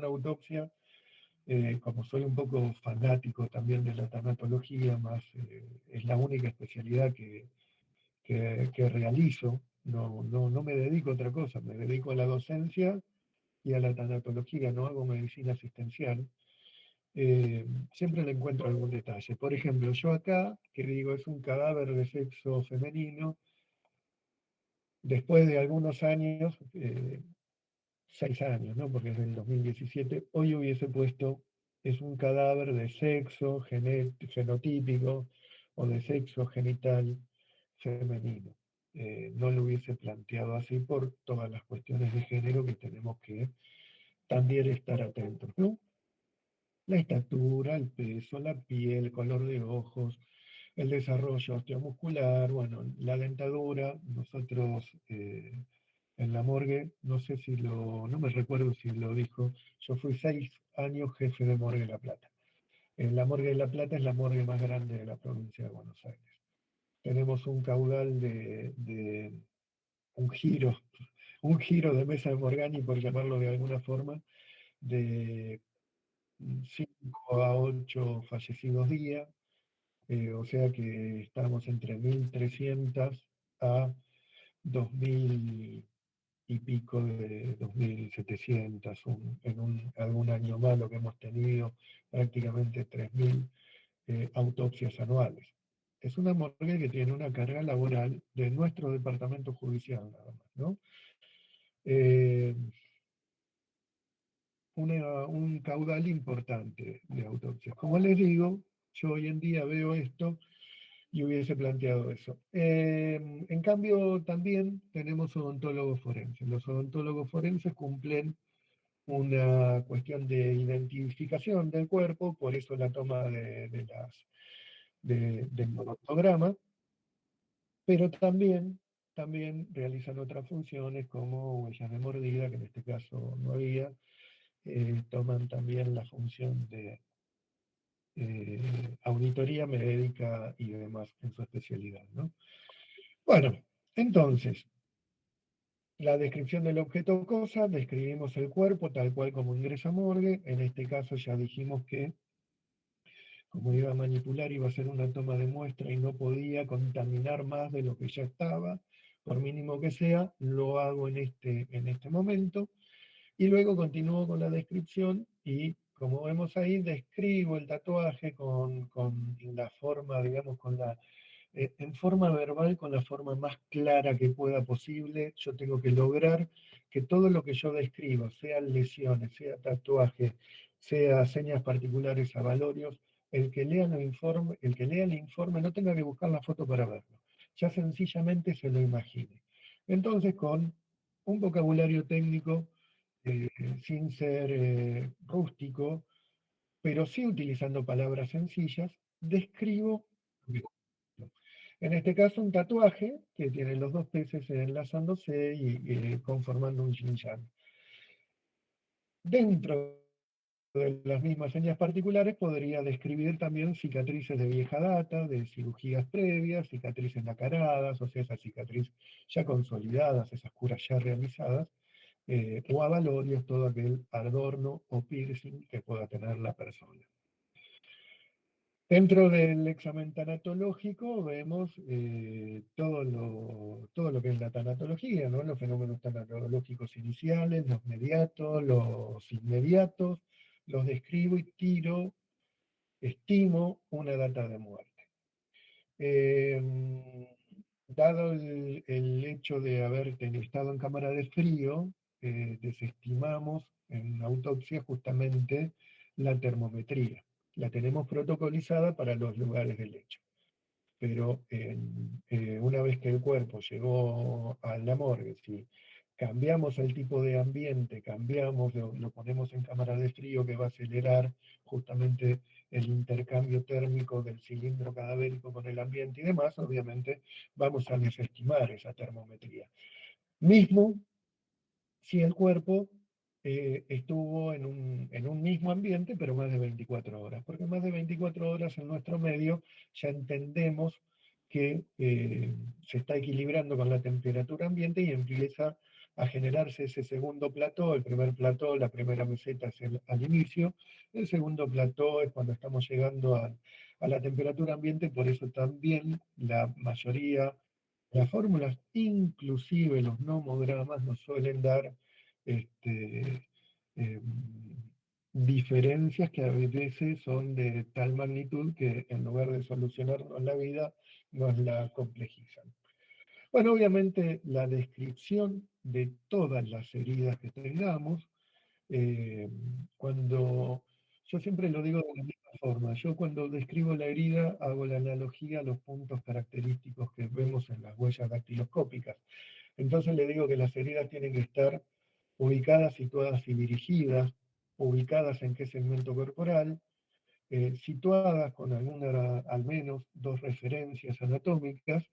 una autopsia, como soy un poco fanático también de la tanatología, más es la única especialidad que realizo, no me dedico a otra cosa, me dedico a la docencia y a la tanatología, no hago medicina asistencial. Siempre le encuentro algún detalle. Por ejemplo, yo acá, que digo es un cadáver de sexo femenino, después de algunos años, 6 años, ¿no? Porque es del 2017, hoy hubiese puesto es un cadáver de sexo genotípico o de sexo genital femenino. No lo hubiese planteado así por todas las cuestiones de género que tenemos que también estar atentos, ¿no? La estatura, el peso, la piel, el color de ojos, el desarrollo osteomuscular, bueno, la dentadura. Nosotros en la morgue, no sé si no me recuerdo si lo dijo, yo fui 6 años jefe de morgue de La Plata. En la morgue de La Plata es la morgue más grande de la provincia de Buenos Aires. Tenemos un caudal de un giro, un giro de mesa de Morgani, por llamarlo de alguna forma, de 5 a 8 fallecidos día, o sea que estamos entre 1.300 a 2.000 y pico de 2.700, algún año malo que hemos tenido prácticamente 3.000 autopsias anuales. Es una morgue que tiene una carga laboral de nuestro departamento judicial nada más, ¿no? Eh, un caudal importante de autopsias. Como les digo, yo hoy en día veo esto y hubiese planteado eso. En cambio, también tenemos odontólogos forenses. Los odontólogos forenses cumplen una cuestión de identificación del cuerpo, por eso la toma del odontograma, pero también realizan otras funciones como huellas de mordida, que en este caso no había, toman también la función de auditoría médica y demás en su especialidad, ¿no? Bueno, entonces, la descripción del objeto cosa, describimos el cuerpo tal cual como ingresa a morgue. En este caso ya dijimos que, como iba a manipular, iba a ser una toma de muestra y no podía contaminar más de lo que ya estaba, por mínimo que sea, lo hago en este momento. Y luego continúo con la descripción y, como vemos ahí, describo el tatuaje con la forma, digamos, en forma verbal, con la forma más clara que pueda posible. Yo tengo que lograr que todo lo que yo describo, sean lesiones, sea tatuaje, sea señas particulares a valorios, el que lea el informe no tenga que buscar la foto para verlo, ya sencillamente se lo imagine. Entonces, con un vocabulario técnico, eh, sin ser rústico, pero sí utilizando palabras sencillas, describo. En este caso, un tatuaje que tiene los dos peces enlazándose y conformando un yin-yang. Dentro de las mismas señas particulares podría describir también cicatrices de vieja data, de cirugías previas, cicatrices nacaradas, o sea, esas cicatrices ya consolidadas, esas curas ya realizadas, o avalorios, todo aquel adorno o piercing que pueda tener la persona. Dentro del examen tanatológico vemos todo lo que es la tanatología, ¿no? Los fenómenos tanatológicos iniciales, los mediatos, los inmediatos, los describo y estimo una data de muerte. Dado el hecho de haber estado en cámara de frío, desestimamos en autopsia justamente la termometría. La tenemos protocolizada para los lugares del hecho. Pero una vez que el cuerpo llegó a la morgue, si cambiamos el tipo de ambiente, lo ponemos en cámara de frío, que va a acelerar justamente el intercambio térmico del cilindro cadavérico con el ambiente y demás, obviamente vamos a desestimar esa termometría. Mismo si el cuerpo estuvo en un mismo ambiente, pero más de 24 horas, porque más de 24 horas en nuestro medio ya entendemos que se está equilibrando con la temperatura ambiente y empieza a generarse ese segundo plató. El primer plató, la primera meseta es al inicio, el segundo plató es cuando estamos llegando a la temperatura ambiente, por eso también la mayoría, las fórmulas, inclusive los nomogramas, nos suelen dar este, em, diferencias que a veces son de tal magnitud que en lugar de solucionarnos la vida, nos la complejizan. Bueno, obviamente la descripción de todas las heridas que tengamos, eh, cuando yo siempre lo digo de la misma forma, yo cuando describo la herida hago la analogía a los puntos característicos que vemos en las huellas dactiloscópicas. Entonces le digo que las heridas tienen que estar ubicadas, situadas y dirigidas, ubicadas en qué segmento corporal, situadas con alguna, al menos dos referencias anatómicas,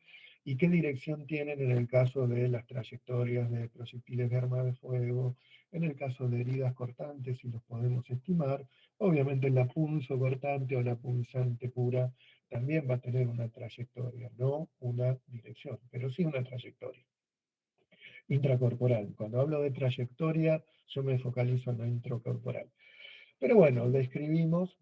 y qué dirección tienen en el caso de las trayectorias de proyectiles de arma de fuego, en el caso de heridas cortantes, si los podemos estimar. Obviamente la punzo cortante o la punzante pura también va a tener una trayectoria, no una dirección, pero sí una trayectoria intracorporal. Cuando hablo de trayectoria, yo me focalizo en lo intracorporal. Pero bueno, describimos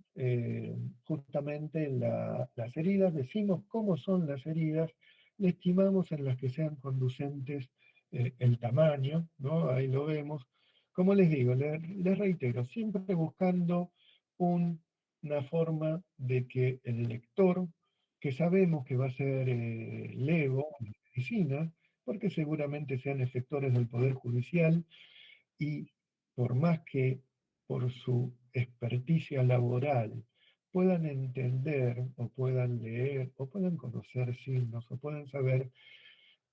justamente las heridas, decimos cómo son las heridas, le estimamos en las que sean conducentes el tamaño, ¿no? Ahí lo vemos. Como les digo, les reitero, siempre buscando una forma de que el lector, que sabemos que va a ser lego en medicina, porque seguramente sean efectores del Poder Judicial, y por más que por su experticia laboral puedan entender o puedan leer o puedan conocer signos o puedan saber,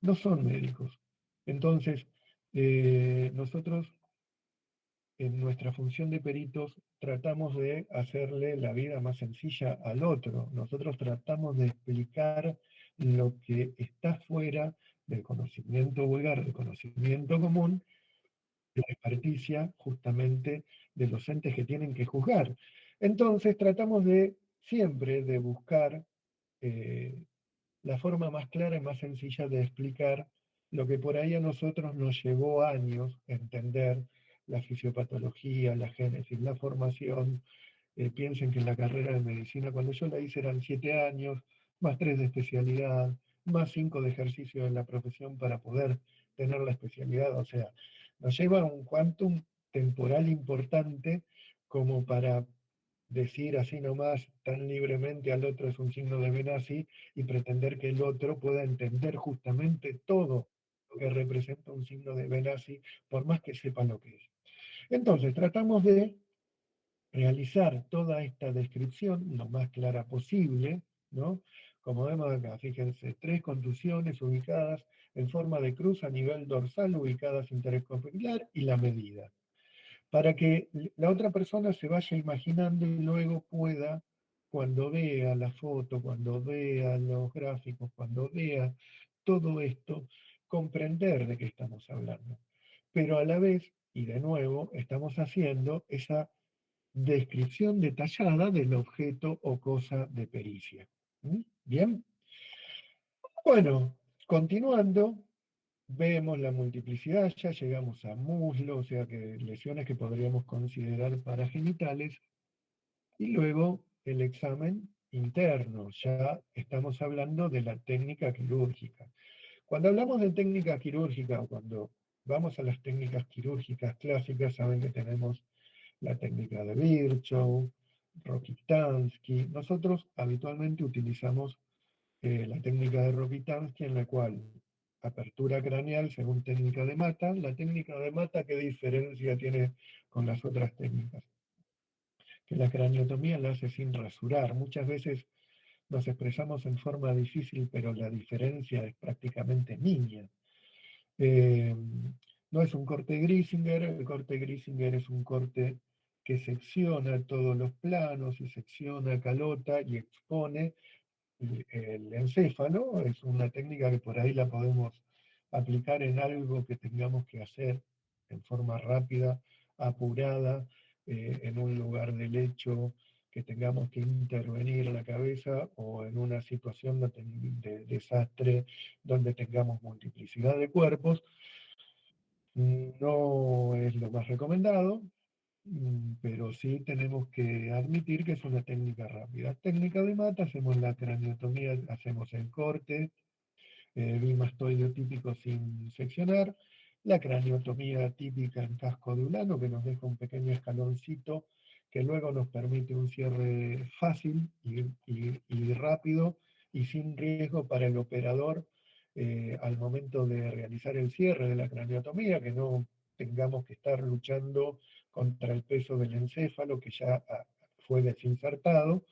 no son médicos. Entonces, nosotros en nuestra función de peritos tratamos de hacerle la vida más sencilla al otro. Nosotros tratamos de explicar lo que está fuera del conocimiento vulgar, del conocimiento común, la experticia justamente de los entes que tienen que juzgar. Entonces tratamos de siempre de buscar eh, la forma más clara y más sencilla de explicar lo que por ahí a nosotros nos llevó años entender: la fisiopatología, la génesis, la formación. Piensen que en la carrera de medicina, cuando yo la hice, eran 7 años, más 3 de especialidad, más 5 de ejercicio en la profesión para poder tener la especialidad. O sea, nos lleva un quantum temporal importante como para decir así nomás tan libremente al otro es un signo de Benassi y pretender que el otro pueda entender justamente todo lo que representa un signo de Benassi, por más que sepa lo que es. Entonces, tratamos de realizar toda esta descripción lo más clara posible, ¿no? Como vemos acá, fíjense, 3 contusiones ubicadas en forma de cruz a nivel dorsal, ubicadas interescopicular, y la medida, para que la otra persona se vaya imaginando y luego pueda, cuando vea la foto, cuando vea los gráficos, cuando vea todo esto, comprender de qué estamos hablando. Pero a la vez, y de nuevo, estamos haciendo esa descripción detallada del objeto o cosa de pericia. ¿Mm? Bien. Bueno, continuando, vemos la multiplicidad, ya llegamos a muslo, o sea que lesiones que podríamos considerar paragenitales, y luego el examen interno, ya estamos hablando de la técnica quirúrgica. Cuando hablamos de técnica quirúrgica, o cuando vamos a las técnicas quirúrgicas clásicas, saben que tenemos la técnica de Virchow, Rokitansky. Nosotros habitualmente utilizamos la técnica de Rokitansky, en la cual apertura craneal según técnica de Mata. La técnica de Mata, ¿qué diferencia tiene con las otras técnicas? Que la craniotomía la hace sin rasurar. Muchas veces nos expresamos en forma difícil, pero la diferencia es prácticamente niña. Eh, no es un corte Grisinger, el corte Grisinger es un corte que secciona todos los planos y secciona calota y expone el encéfalo. Es una técnica que por ahí la podemos aplicar en algo que tengamos que hacer en forma rápida, apurada, en un lugar del hecho que tengamos que intervenir la cabeza, o en una situación de desastre donde tengamos multiplicidad de cuerpos. No es lo más recomendado, pero sí tenemos que admitir que es una técnica rápida. Técnica de mata, hacemos la craniotomía, hacemos el corte, bimastoideo típico sin seccionar, la craniotomía típica en casco de ulano, que nos deja un pequeño escaloncito que luego nos permite un cierre fácil y rápido y sin riesgo para el operador al momento de realizar el cierre de la craniotomía, que no tengamos que estar luchando contra el peso del encéfalo que ya fue desinsertado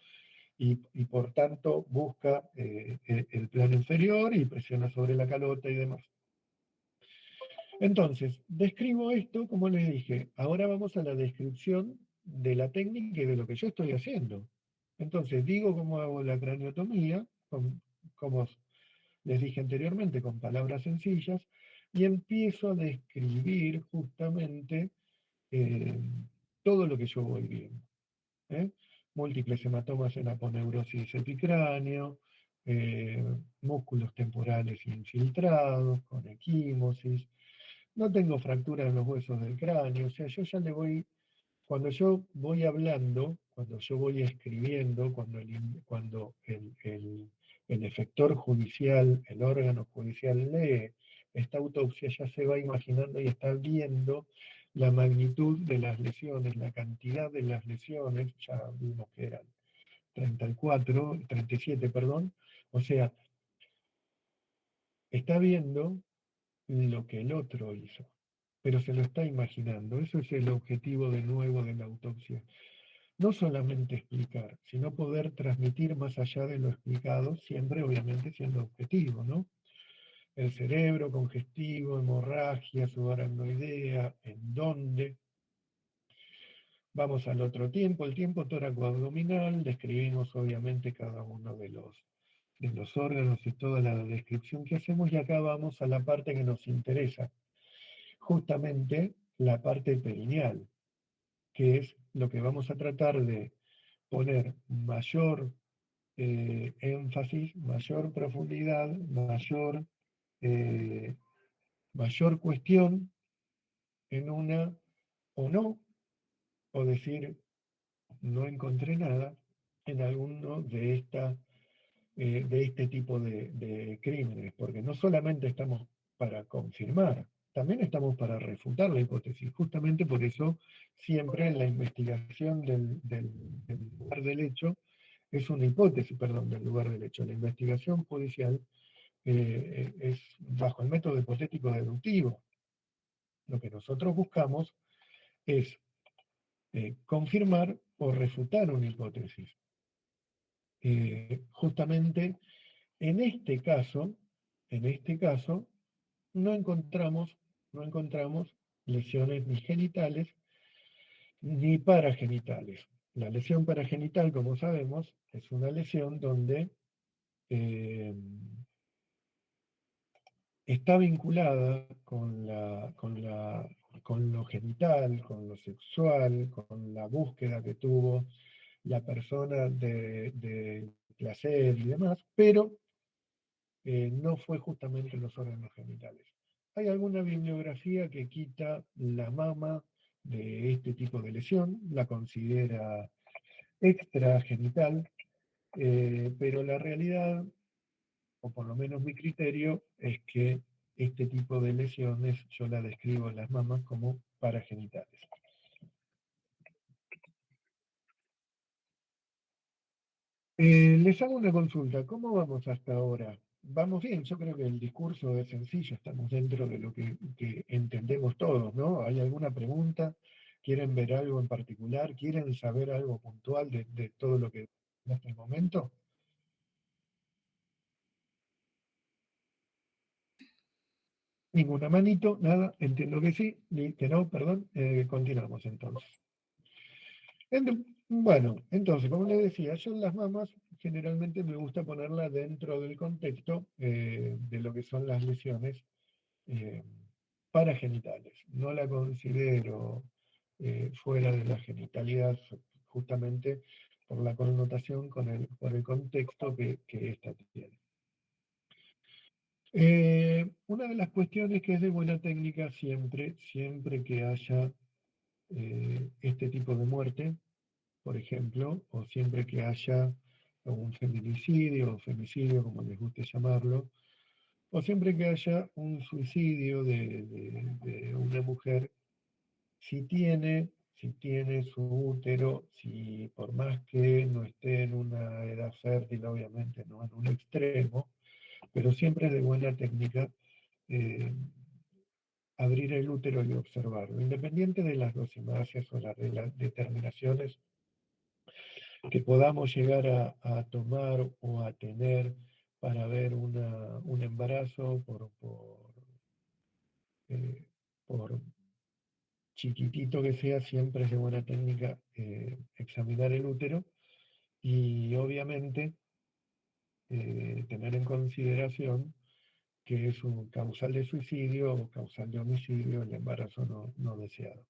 y por tanto busca el plano inferior y presiona sobre la calota y demás. Entonces, describo esto, como les dije, ahora vamos a la descripción de la técnica y de lo que yo estoy haciendo. Entonces, digo cómo hago la craniotomía, como les dije anteriormente, con palabras sencillas, y empiezo a describir justamente eh, todo lo que yo voy viendo. ¿eh? Múltiples hematomas en aponeurosis epicráneo, eh, músculos temporales infiltrados, con equimosis. No tengo fractura en los huesos del cráneo, o sea, yo ya le voy, cuando yo voy hablando, cuando yo voy escribiendo, cuando el efector judicial, el órgano judicial lee esta autopsia, ya se va imaginando y está viendo la magnitud de las lesiones, la cantidad de las lesiones, ya vimos que eran 34, 37, perdón, o sea, está viendo lo que el otro hizo, pero se lo está imaginando. Eso es el objetivo de nuevo de la autopsia. No solamente explicar, sino poder transmitir más allá de lo explicado, siempre obviamente siendo objetivo, ¿no? El cerebro congestivo, hemorragia, subaracnoidea, en dónde. Vamos al otro tiempo, el tiempo tóraco-abdominal, describimos obviamente cada uno de los órganos y toda la descripción que hacemos y acá vamos a la parte que nos interesa, justamente la parte perineal, que es lo que vamos a tratar de poner mayor énfasis, mayor profundidad, eh, mayor cuestión en una o no, o decir no encontré nada en alguno de este tipo de crímenes, porque no solamente estamos para confirmar, también estamos para refutar la hipótesis. Justamente por eso siempre en la investigación del lugar del hecho es una hipótesis, perdón, del lugar del hecho. La investigación judicial es bajo el método hipotético deductivo. Lo que nosotros buscamos es confirmar o refutar una hipótesis. Justamente en este caso, no encontramos, no encontramos lesiones ni genitales ni paragenitales. La lesión paragenital, como sabemos, es una lesión donde eh, está vinculada con lo genital, con lo sexual, con la búsqueda que tuvo la persona de placer y demás, pero no fue justamente en los órganos genitales. Hay alguna bibliografía que quita la mama de este tipo de lesión, la considera extragenital, pero la realidad, o por lo menos mi criterio, es que este tipo de lesiones yo la describo en las mamas como paragenitales. Les hago una consulta, ¿cómo vamos hasta ahora? Vamos bien, yo creo que el discurso es sencillo, estamos dentro de lo que entendemos todos, ¿no? ¿Hay alguna pregunta? ¿Quieren ver algo en particular? ¿Quieren saber algo puntual de todo lo que en este momento? Ninguna manito, nada, entiendo que sí, que no, perdón, continuamos entonces. Bueno, entonces, como les decía, yo en las mamas generalmente me gusta ponerla dentro del contexto de lo que son las lesiones eh, paragenitales. No la considero fuera de la genitalidad justamente por la connotación por el contexto que ésta tiene. Una de las cuestiones que es de buena técnica siempre que haya este tipo de muerte, por ejemplo, o siempre que haya un feminicidio o femicidio, como les guste llamarlo, o siempre que haya un suicidio de una mujer, si tiene su útero, si por más que no esté en una edad fértil, obviamente no en un extremo, pero siempre es de buena técnica eh, abrir el útero y observarlo, independiente de las dosimetrías o las determinaciones que podamos llegar a tomar o a tener para ver un embarazo eh, por chiquitito que sea, siempre es de buena técnica examinar el útero y obviamente tener en consideración que es un causal de suicidio o causal de homicidio, el embarazo no deseado,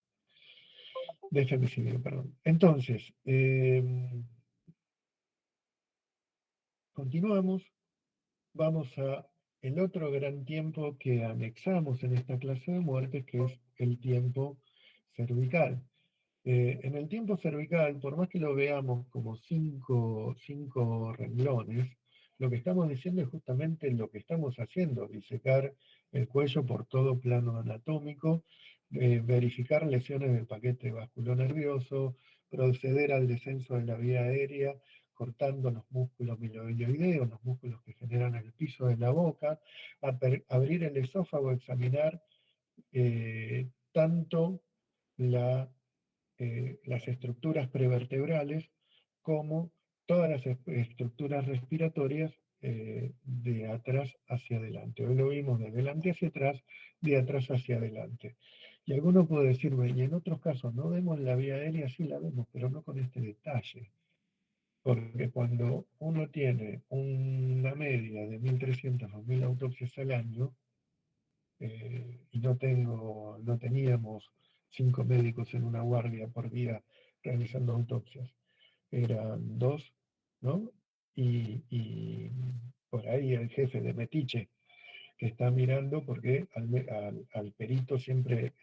de femicidio, perdón. Entonces, continuamos, vamos a el otro gran tiempo que anexamos en esta clase de muertes, que es el tiempo cervical. En el tiempo cervical, por más que lo veamos como cinco renglones, lo que estamos diciendo es justamente lo que estamos haciendo, disecar el cuello por todo plano anatómico, verificar lesiones del paquete vasculonervioso, proceder al descenso de la vía aérea, cortando los músculos miloideos, los músculos que generan el piso de la boca, abrir el esófago, examinar tanto la las estructuras prevertebrales como todas las estructuras respiratorias de atrás hacia adelante. Hoy lo vimos de adelante hacia atrás, de atrás hacia adelante. Y alguno puede decirme, y en otros casos no vemos la vía aérea, sí la vemos, pero no con este detalle. Porque cuando uno tiene una media de 1.300 o 1.000 autopsias al año, y no teníamos 5 médicos en una guardia por día realizando autopsias, eran dos, ¿no? Y por ahí el jefe de Metiche que está mirando, porque al perito siempre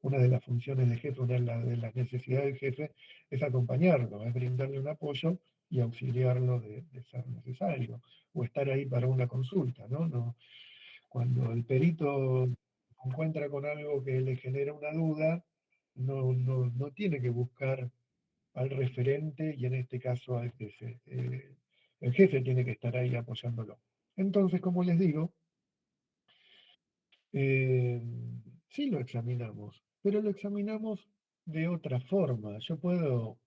una de las funciones del jefe, una de las necesidades del jefe es acompañarlo, es brindarle un apoyo y auxiliarlo de ser necesario, o estar ahí para una consulta, ¿no? Cuando el perito se encuentra con algo que le genera una duda, no tiene que buscar al referente y en este caso al jefe. El jefe tiene que estar ahí apoyándolo. Entonces, como les digo, eh, sí lo examinamos, pero lo examinamos de otra forma. Yo puedo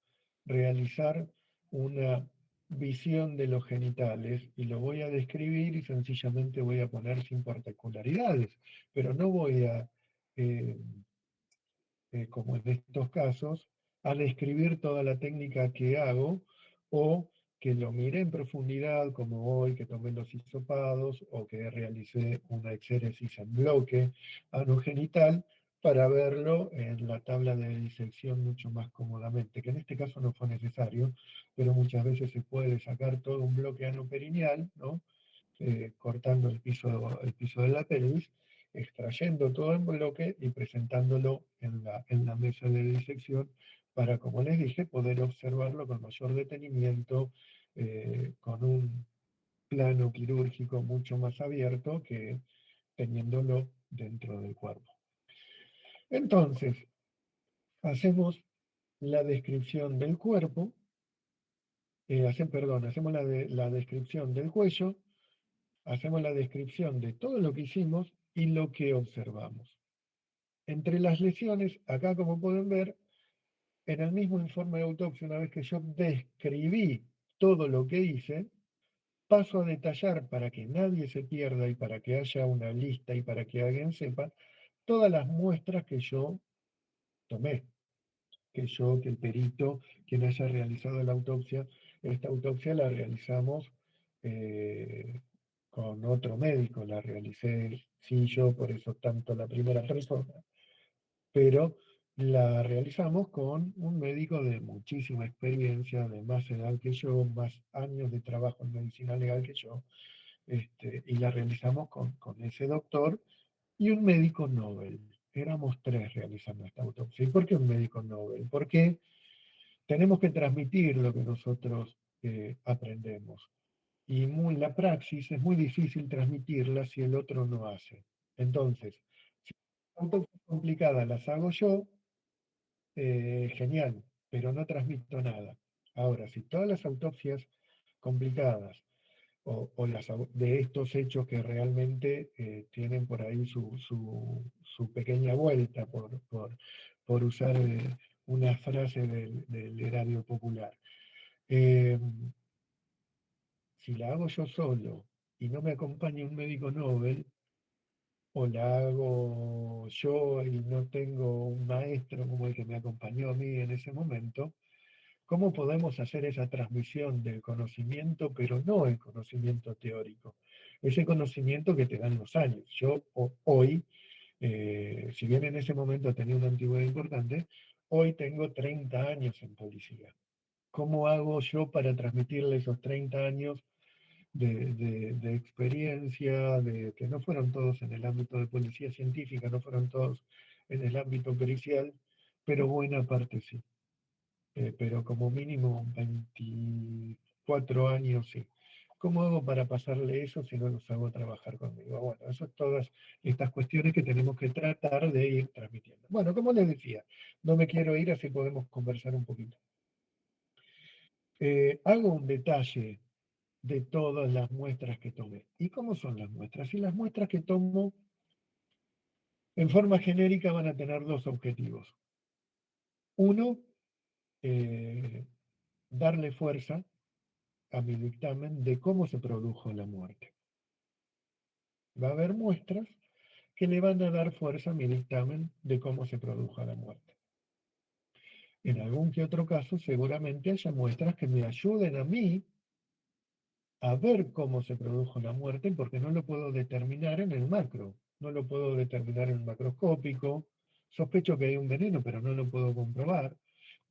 realizar una visión de los genitales y lo voy a describir y sencillamente voy a poner sin particularidades, pero no voy a eh, como en estos casos, a describir toda la técnica que hago o que lo miré en profundidad, como hoy que tomé los hisopados o que realicé una exéresis en bloque anogenital para verlo en la tabla de disección mucho más cómodamente, que en este caso no fue necesario, pero muchas veces se puede sacar todo un bloque anoperineal, ¿no? Cortando el piso de la pelvis, extrayendo todo en bloque y presentándolo en la mesa de disección para, como les dije, poder observarlo con mayor detenimiento, con un plano quirúrgico mucho más abierto que teniéndolo dentro del cuerpo. Entonces, hacemos la descripción del cuerpo, hacemos la descripción del cuello, hacemos la descripción de todo lo que hicimos y lo que observamos. Entre las lesiones, acá como pueden ver, en el mismo informe de autopsia, una vez que yo describí todo lo que hice, paso a detallar para que nadie se pierda y para que haya una lista y para que alguien sepa todas las muestras que yo tomé, que el perito, quien haya realizado la autopsia, esta autopsia la realizamos eh, con otro médico, la realicé sí yo, por eso tanto la primera persona, pero la realizamos con un médico de muchísima experiencia, de más edad que yo, más años de trabajo en medicina legal que yo, y la realizamos con ese doctor y un médico Nobel. Éramos tres realizando esta autopsia. ¿Y por qué un médico Nobel? Porque tenemos que transmitir lo que nosotros aprendemos. Y la praxis es muy difícil transmitirla si el otro no hace. Entonces, si las autopsias complicadas las hago yo, genial, pero no transmito nada. Ahora, si todas las autopsias complicadas o de estos hechos que realmente tienen por ahí su pequeña vuelta, por usar una frase del erario popular. Eh, si la hago yo solo y no me acompaña un médico Nobel, o la hago yo y no tengo un maestro como el que me acompañó a mí en ese momento, ¿cómo podemos hacer esa transmisión del conocimiento, pero no el conocimiento teórico? Ese conocimiento que te dan los años. Yo hoy, si bien en ese momento tenía una antigüedad importante, hoy tengo 30 años en policía. ¿Cómo hago yo para transmitirle esos 30 años de experiencia, que no fueron todos en el ámbito de policía científica, no fueron todos en el ámbito pericial, pero buena parte sí? Pero como mínimo 24 años sí. ¿Cómo hago para pasarle eso si no los hago trabajar conmigo? Bueno, eso es todas estas cuestiones que tenemos que tratar de ir transmitiendo. Bueno, como les decía, no me quiero ir, así podemos conversar un poquito. Hago un detalle de todas las muestras que tomé. ¿Y cómo son las muestras? Y las muestras que tomo en forma genérica van a tener dos objetivos. Uno, eh, darle fuerza a mi dictamen de cómo se produjo la muerte. Va a haber muestras que le van a dar fuerza a mi dictamen de cómo se produjo la muerte. En algún que otro caso, seguramente haya muestras que me ayuden a mí a ver cómo se produjo la muerte, porque no lo puedo determinar en el macro, no lo puedo determinar en el macroscópico. Sospecho que hay un veneno, pero no lo puedo comprobar.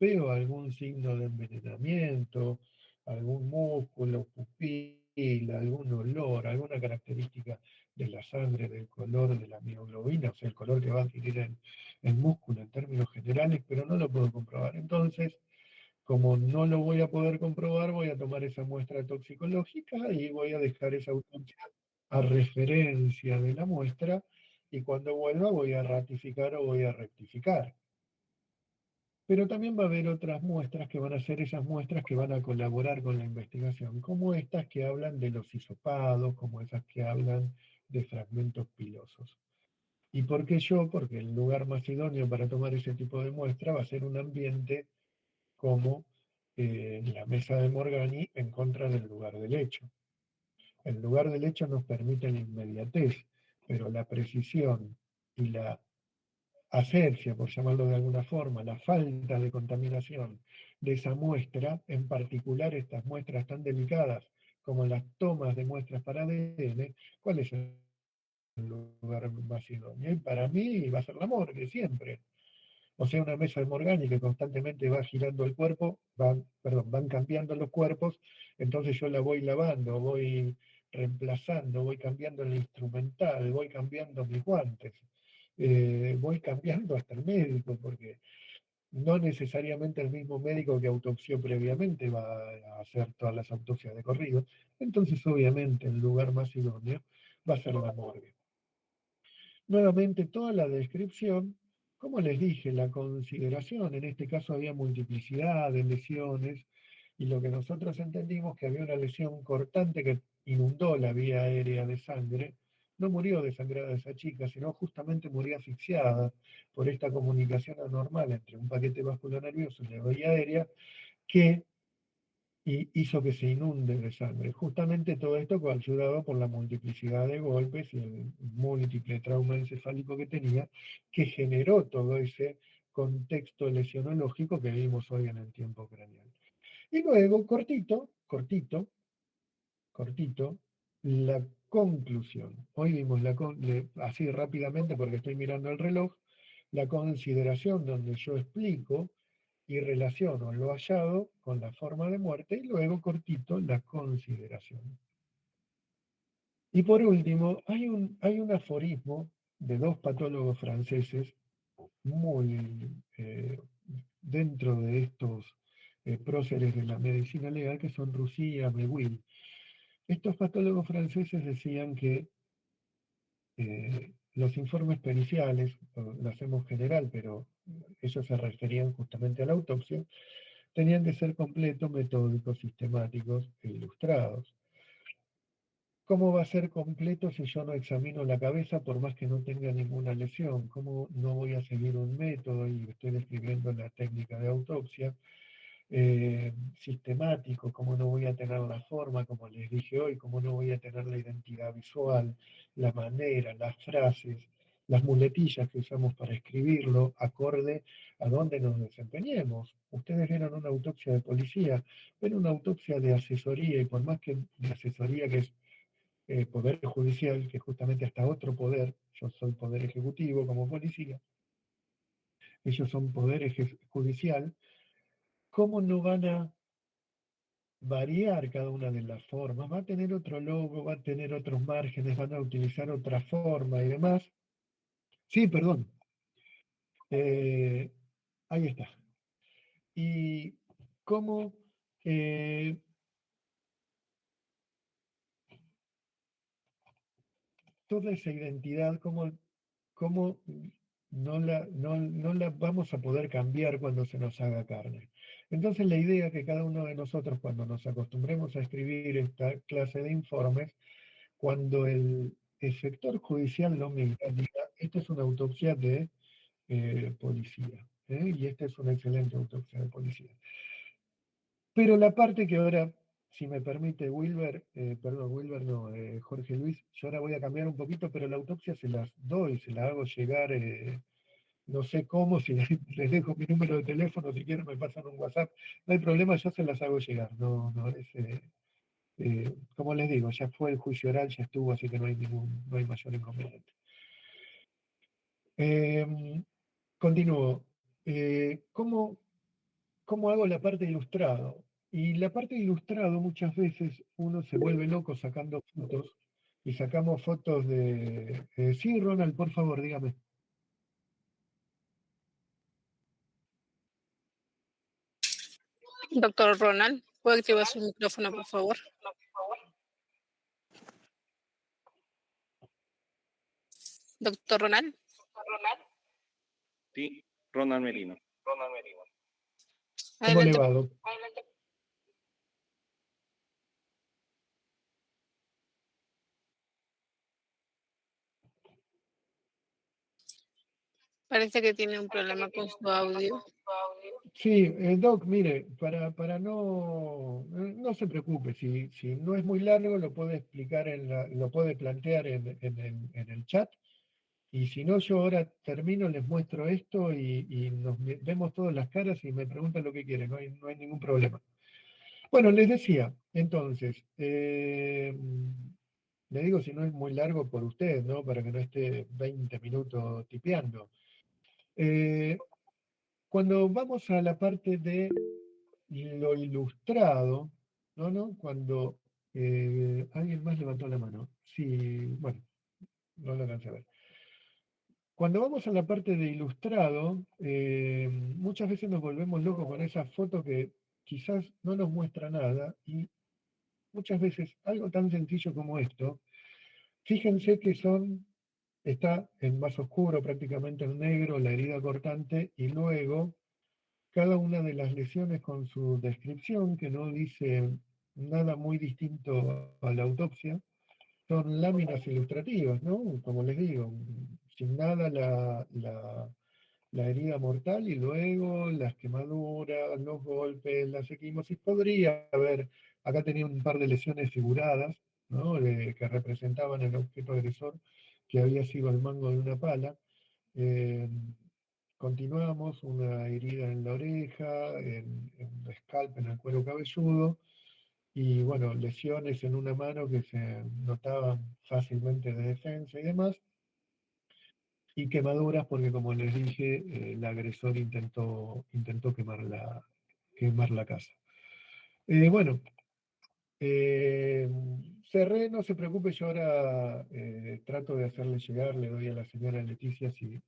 Veo algún signo de envenenamiento, algún músculo, pupila, algún olor, alguna característica de la sangre, del color de la mioglobina, o sea, el color que va a adquirir el músculo en términos generales, pero no lo puedo comprobar. Entonces, como no lo voy a poder comprobar, voy a tomar esa muestra toxicológica y voy a dejar esa autopsia a referencia de la muestra y cuando vuelva voy a ratificar o voy a rectificar. Pero también va a haber otras muestras que van a ser esas muestras que van a colaborar con la investigación, como estas que hablan de los hisopados, como esas que hablan de fragmentos pilosos. ¿Y por qué yo? Porque el lugar más idóneo para tomar ese tipo de muestra va a ser un ambiente como la mesa de Morgani en contra del lugar del hecho. El lugar del hecho nos permite la inmediatez, pero la precisión y la asepsia, por llamarlo de alguna forma, la falta de contaminación de esa muestra, en particular estas muestras tan delicadas como las tomas de muestras para ADN, ¿cuál es el lugar más idóneo? Y para mí va a ser la morgue, siempre. O sea, una mesa de Morgani que constantemente va girando el cuerpo, van cambiando los cuerpos, entonces yo la voy lavando, voy reemplazando, voy cambiando el instrumental, voy cambiando mis guantes, voy cambiando hasta el médico, porque no necesariamente el mismo médico que autopsió previamente va a hacer todas las autopsias de corrido, entonces obviamente el lugar más idóneo va a ser la morgue. Nuevamente, toda la descripción, como les dije, la consideración, en este caso había multiplicidad de lesiones, y lo que nosotros entendimos que había una lesión cortante que inundó la vía aérea de sangre, no murió desangrada esa chica, sino justamente murió asfixiada por esta comunicación anormal entre un paquete vascular nervioso y la vía aérea, que y hizo que se inunde de sangre. Justamente todo esto coayudado por la multiplicidad de golpes y el múltiple trauma encefálico que tenía, que generó todo ese contexto lesionológico que vimos hoy en el tiempo craneal. Y luego, cortito, la conclusión. Hoy vimos así rápidamente porque estoy mirando el reloj, la consideración donde yo explico y relaciono lo hallado con la forma de muerte y luego cortito la consideración. Y por último, hay un aforismo de dos patólogos franceses muy dentro de estos próceres de la medicina legal, que son Roussy y Améville. Estos patólogos franceses decían que los informes periciales, lo hacemos general, pero ellos se referían justamente a la autopsia, tenían que ser completos, metódicos, sistemáticos e ilustrados. ¿Cómo va a ser completo si yo no examino la cabeza por más que no tenga ninguna lesión? ¿Cómo no voy a seguir un método y estoy describiendo la técnica de autopsia? Sistemático, cómo no voy a tener la forma, como les dije hoy, cómo no voy a tener la identidad visual, la manera, las frases, las muletillas que usamos para escribirlo, acorde a dónde nos desempeñemos. Ustedes vieron una autopsia de policía, ven una autopsia de asesoría, y por más que de asesoría, que es poder judicial, que justamente hasta otro poder, yo soy poder ejecutivo como policía, ellos son poder judicial, ¿cómo no van a variar cada una de las formas? Va a tener otro logo, va a tener otros márgenes, van a utilizar otra forma y demás. Sí, perdón. Eh, ahí está. Y cómo eh, toda esa identidad, cómo no la vamos a poder cambiar cuando se nos haga carne. Entonces la idea es que cada uno de nosotros, cuando nos acostumbremos a escribir esta clase de informes, cuando el sector judicial lo mira, diga, esta es una autopsia de policía, y esta es una excelente autopsia de policía. Pero la parte que ahora, si me permite, perdón, Wilber no, Jorge Luis, yo ahora voy a cambiar un poquito, pero la autopsia se las doy, se la hago llegar, no sé cómo, si les dejo mi número de teléfono, si quieren me pasan un WhatsApp, no hay problema, yo se las hago llegar, no es, como les digo, ya fue el juicio oral, ya estuvo, así que no hay mayor inconveniente. Continúo. ¿Cómo hago la parte de ilustrado? Y la parte de ilustrado muchas veces uno se vuelve loco sacando fotos, y sacamos fotos de... sí, Ronald, por favor, dígame. Doctor Ronald, ¿puede activar su micrófono, por favor? Doctor Ronald. Sí, Ronald Merino. ¿Cómo le va, Doc? Parece que tiene un problema con su audio. Sí, Doc, mire, para no se preocupe, si no es muy largo, lo puede explicar, lo puede plantear en el chat. Y si no, yo ahora termino, les muestro esto y nos vemos todas las caras y me preguntan lo que quieren, no hay ningún problema. Bueno, les decía, entonces, le digo si no es muy largo por usted, ¿no? Para que no esté 20 minutos tipeando. Cuando vamos a la parte de lo ilustrado, ¿no? Cuando alguien más levantó la mano. Sí, bueno, no lo alcancé a ver. Cuando vamos a la parte de ilustrado, muchas veces nos volvemos locos con esa foto que quizás no nos muestra nada, y muchas veces algo tan sencillo como esto, fíjense que está en más oscuro, prácticamente en negro, la herida cortante, y luego cada una de las lesiones con su descripción, que no dice nada muy distinto a la autopsia, son láminas ilustrativas, ¿no? Como les digo, sin nada la herida mortal, y luego las quemaduras, los golpes, las equimosis. Podría haber, acá tenía un par de lesiones figuradas, ¿no? Que representaban el objeto agresor, que había sido el mango de una pala. Eh, Continuamos, una herida en la oreja, en la scalp, en el cuero cabelludo, y bueno, lesiones en una mano que se notaban fácilmente de defensa y demás, y quemaduras porque, como les dije, el agresor intentó quemar la casa. Bueno, cerré, no se preocupe, yo ahora trato de hacerle llegar, le doy a la señora Leticia si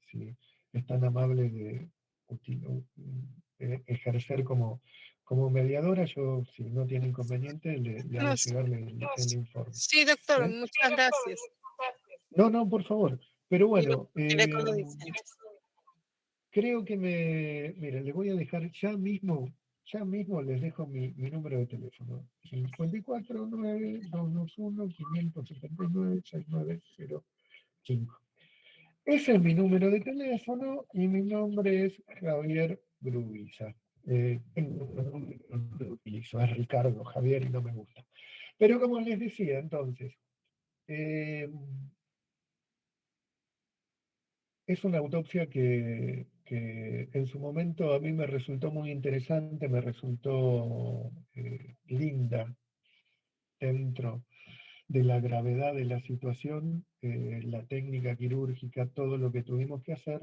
es tan amable de ejercer como mediadora, yo si no tiene inconveniente le No, hago llegarle el informe. sí, doctor, ¿Eh? muchas gracias. No, no, por favor. Pero Y bueno, seguiré con los dientes. creo que mire, les voy a dejar ya mismo les dejo mi número de teléfono. 54-9-221-579-6905. Ese es mi número de teléfono y mi nombre es Javier Grubiza. Tengo un nombre que no lo utilizo, es Ricardo Javier y no me gusta. Pero como les decía, entonces, eh, es una autopsia que en su momento a mí me resultó muy interesante, me resultó linda dentro de la gravedad de la situación, la técnica quirúrgica, todo lo que tuvimos que hacer.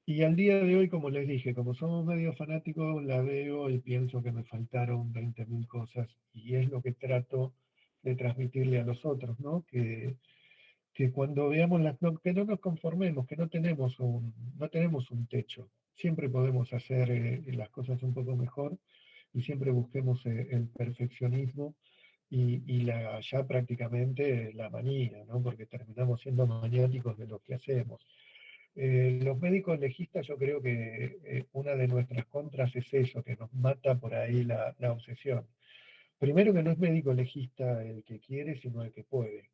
Y al día de hoy, como les dije, como somos medio fanáticos, la veo y pienso que me faltaron 20.000 cosas y es lo que trato de transmitirle a los otros, ¿no? Que cuando veamos que no nos conformemos, que no tenemos un techo. Siempre podemos hacer las cosas un poco mejor y siempre busquemos el perfeccionismo ya prácticamente la manía, ¿no? Porque terminamos siendo maniáticos de lo que hacemos. Los médicos legistas, yo creo que una de nuestras contras es eso, que nos mata por ahí la obsesión. Primero que no es médico legista el que quiere, sino el que puede.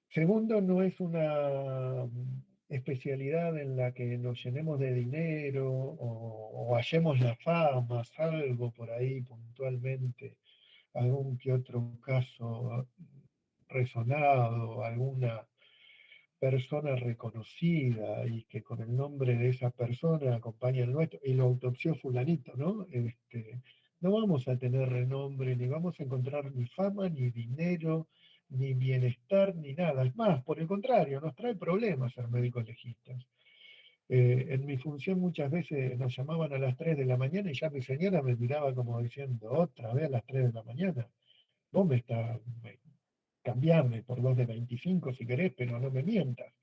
Segundo, no es una especialidad en la que nos llenemos de dinero o hallemos la fama, salvo por ahí puntualmente algún que otro caso resonado, alguna persona reconocida y que con el nombre de esa persona acompaña el nuestro y lo autopsió fulanito, ¿no? No vamos a tener renombre, ni vamos a encontrar ni fama, ni dinero, ni bienestar, ni nada. Es más, por el contrario, nos trae problemas ser médicos legistas. En mi función muchas veces nos llamaban a las 3 de la mañana y ya mi señora me miraba como diciendo, otra vez a las 3 de la mañana, vos cambiame por 2 de 25 si querés, pero no me mientas.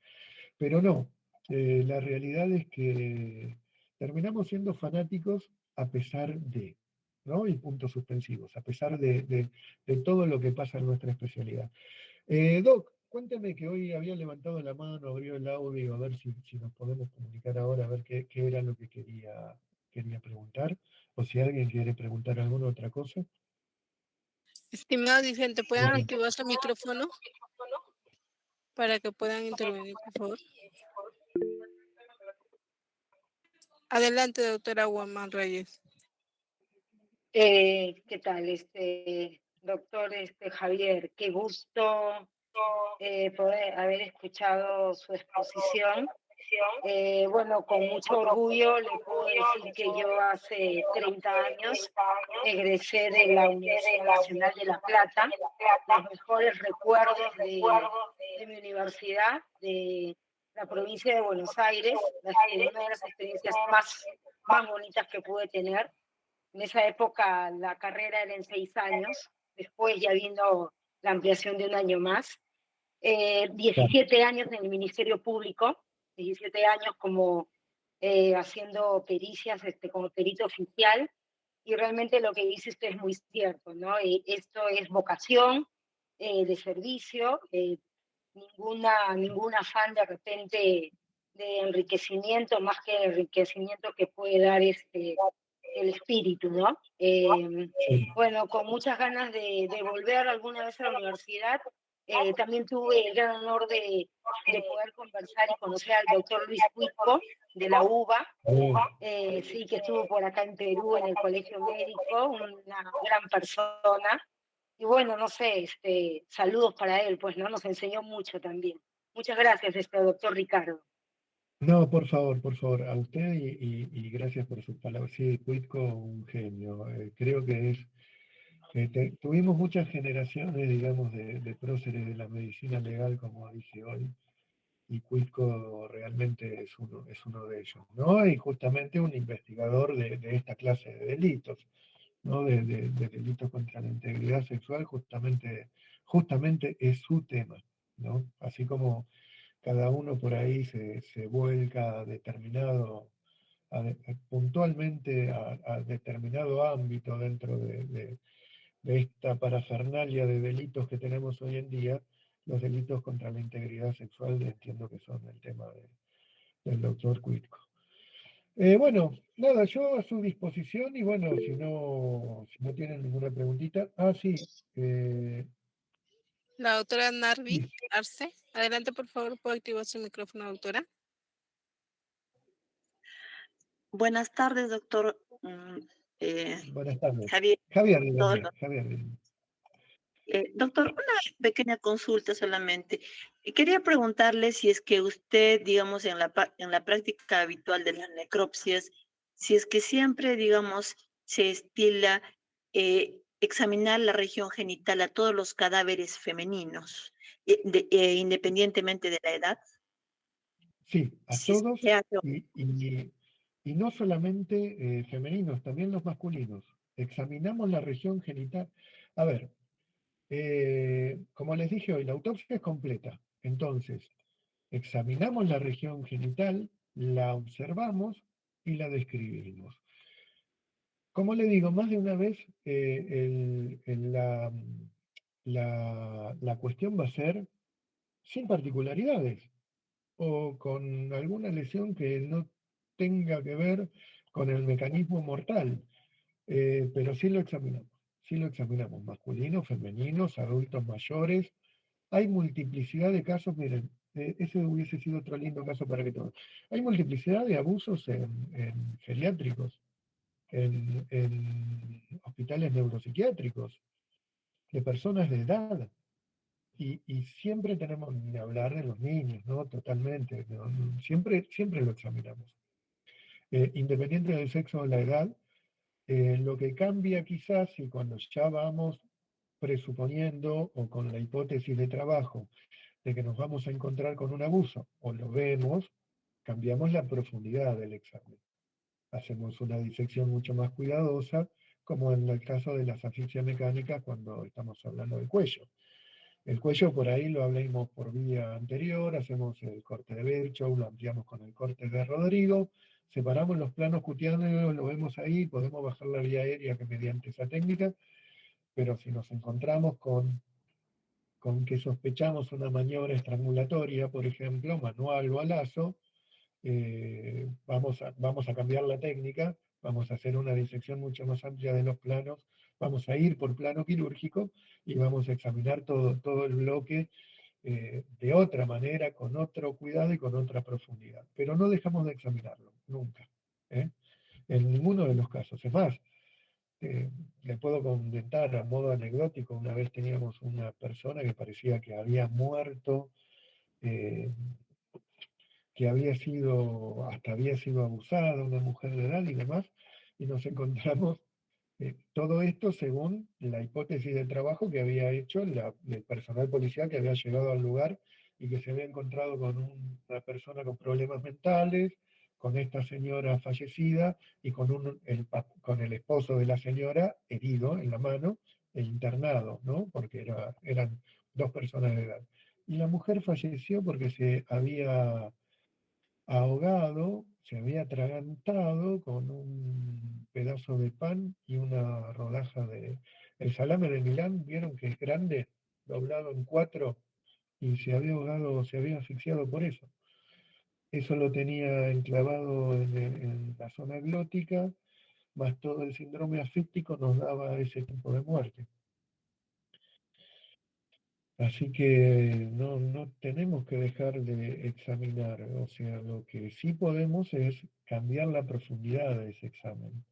Pero no, la realidad es que terminamos siendo fanáticos a pesar de, ¿no? Y puntos suspensivos, a pesar de todo lo que pasa en nuestra especialidad. Doc, cuénteme que hoy había levantado la mano, abrió el audio, a ver si nos podemos comunicar ahora, a ver qué era lo que quería preguntar, o si alguien quiere preguntar alguna otra cosa. Estimado Vicente, ¿puedan Bueno, activar su micrófono para que puedan intervenir, por favor? Adelante, doctora Guamán Reyes. ¿Qué tal, doctor Javier? Qué gusto poder haber escuchado su exposición. Bueno, con mucho orgullo le puedo decir que yo hace 30 años egresé de la Universidad Nacional de La Plata. Los mejores recuerdos de mi universidad, de la provincia de Buenos Aires, una de las experiencias más bonitas que pude tener. En esa época la carrera era en 6 años, después ya vino la ampliación de un año más. 17 años en el Ministerio Público, 17 años como haciendo pericias como perito oficial, y realmente lo que dice usted es muy cierto, ¿no? Esto es vocación de servicio, ningún afán de repente de enriquecimiento, más que el enriquecimiento que puede dar el espíritu, ¿no? Bueno, con muchas ganas de volver alguna vez a la universidad. También tuve el gran honor de poder conversar y conocer al doctor Luis Cuitco de la UBA, sí, que estuvo por acá en Perú en el Colegio Médico, una gran persona. Y bueno, no sé, saludos para él, pues, ¿no? Nos enseñó mucho también. Muchas gracias, doctor Ricardo. no, por favor, a usted y gracias por sus palabras. Sí, Cuitco, un genio. Creo que tuvimos muchas generaciones, digamos, de próceres de la medicina legal, como dice hoy, y Cuitco realmente es uno de ellos, ¿no? Y justamente un investigador de esta clase de delitos. ¿no? de delitos contra la integridad sexual, justamente es su tema, ¿no? Así como cada uno por ahí se vuelca a determinado, puntualmente a determinado ámbito dentro de esta parafernalia de delitos que tenemos hoy en día. Los delitos contra la integridad sexual entiendo que son el tema del doctor Cuitco. Bueno, nada, yo a su disposición y bueno, si no tienen ninguna preguntita. Sí. La doctora Narvi Sí, Arce. Adelante, por favor, puede activar su micrófono, doctora. Buenas tardes, doctor buenas tardes. Javier. Javier, dígame, Javier. Doctor, una pequeña consulta solamente. Quería preguntarle si es que usted, digamos, en la práctica habitual de las necropsias, si es que siempre, digamos, se estila examinar la región genital a todos los cadáveres femeninos, independientemente de la edad. Sí, a Si todos se hace- y no solamente femeninos, también los masculinos. Examinamos la región genital. A ver, como les dije hoy, la autopsia es completa. Entonces, examinamos la región genital, la observamos y la describimos. Como le digo, más de una vez la cuestión va a ser sin particularidades o con alguna lesión que no tenga que ver con el mecanismo mortal, pero sí lo examinamos, masculinos, femeninos, adultos mayores. Hay multiplicidad de casos, miren, ese hubiese sido otro lindo caso para que todos. Hay multiplicidad de abusos en geriátricos, en hospitales neuropsiquiátricos, de personas de edad. Y siempre tenemos que hablar de los niños, ¿no? Totalmente. ¿No? Siempre lo examinamos. Independiente del sexo o la edad, lo que cambia quizás, y cuando ya vamos presuponiendo o con la hipótesis de trabajo de que nos vamos a encontrar con un abuso, o lo vemos, cambiamos la profundidad del examen. Hacemos una disección mucho más cuidadosa, como en el caso de las asfixias mecánicas cuando estamos hablando del cuello. El cuello por ahí lo hablamos por vía anterior, hacemos el corte de Virchow, lo ampliamos con el corte de Rodrigo, separamos los planos cutáneos, lo vemos ahí, podemos bajar la vía aérea que mediante esa técnica, pero si nos encontramos con que sospechamos una maniobra estrangulatoria, por ejemplo, manual o a lazo, vamos a cambiar la técnica, vamos a hacer una disección mucho más amplia de los planos, vamos a ir por plano quirúrgico y vamos a examinar todo el bloque de otra manera, con otro cuidado y con otra profundidad. Pero no dejamos de examinarlo, nunca. ¿eh? En ninguno de los casos. Es más, le puedo comentar a modo anecdótico, una vez teníamos una persona que parecía que había muerto, que hasta había sido abusada, una mujer de edad y demás, y nos encontramos todo esto según la hipótesis de trabajo que había hecho el personal policial que había llegado al lugar y que se había encontrado con una persona con problemas mentales, con esta señora fallecida y con el esposo de la señora herido en la mano e internado, ¿no? Porque eran dos personas de edad. Y la mujer falleció porque se había ahogado, se había atragantado con un pedazo de pan y una rodaja de... El salame de Milán, vieron que es grande, doblado en 4, y se había ahogado, se había asfixiado por eso. Eso lo tenía enclavado en la zona glótica, más todo el síndrome asfíctico nos daba ese tipo de muerte. Así que no tenemos que dejar de examinar, o sea, lo que sí podemos es cambiar la profundidad de ese examen,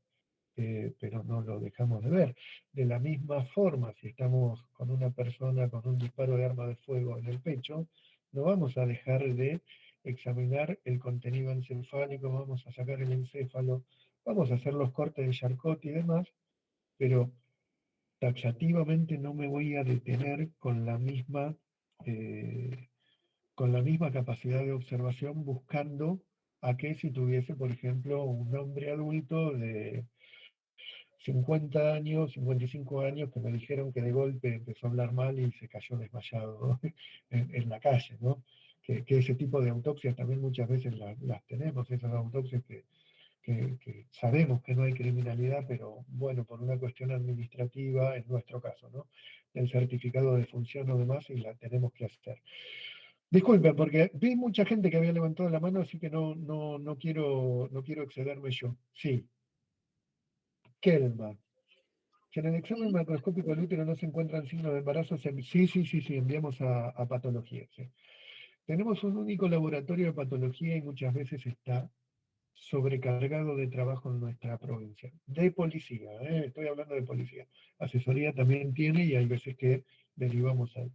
pero no lo dejamos de ver. De la misma forma, si estamos con una persona con un disparo de arma de fuego en el pecho, no vamos a dejar de examinar el contenido encefálico, vamos a sacar el encéfalo, vamos a hacer los cortes de Charcot y demás, pero taxativamente no me voy a detener con la misma capacidad de observación buscando a que si tuviese, por ejemplo, un hombre adulto de 50 años, 55 años, que me dijeron que de golpe empezó a hablar mal y se cayó desmayado en la calle, ¿no? Que ese tipo de autopsias también muchas veces las tenemos, esas autopsias que sabemos que no hay criminalidad, pero bueno, por una cuestión administrativa, en nuestro caso, ¿no? El certificado de función o demás, y la tenemos que hacer. Disculpen, porque vi mucha gente que había levantado la mano, así que no quiero excederme yo. Sí, Kelma. Si en el examen macroscópico del útero no se encuentran signos de embarazo, sí, enviamos a patología. Sí. Tenemos un único laboratorio de patología y muchas veces está sobrecargado de trabajo en nuestra provincia. De policía, estoy hablando de policía. Asesoría también tiene y hay veces que derivamos ahí.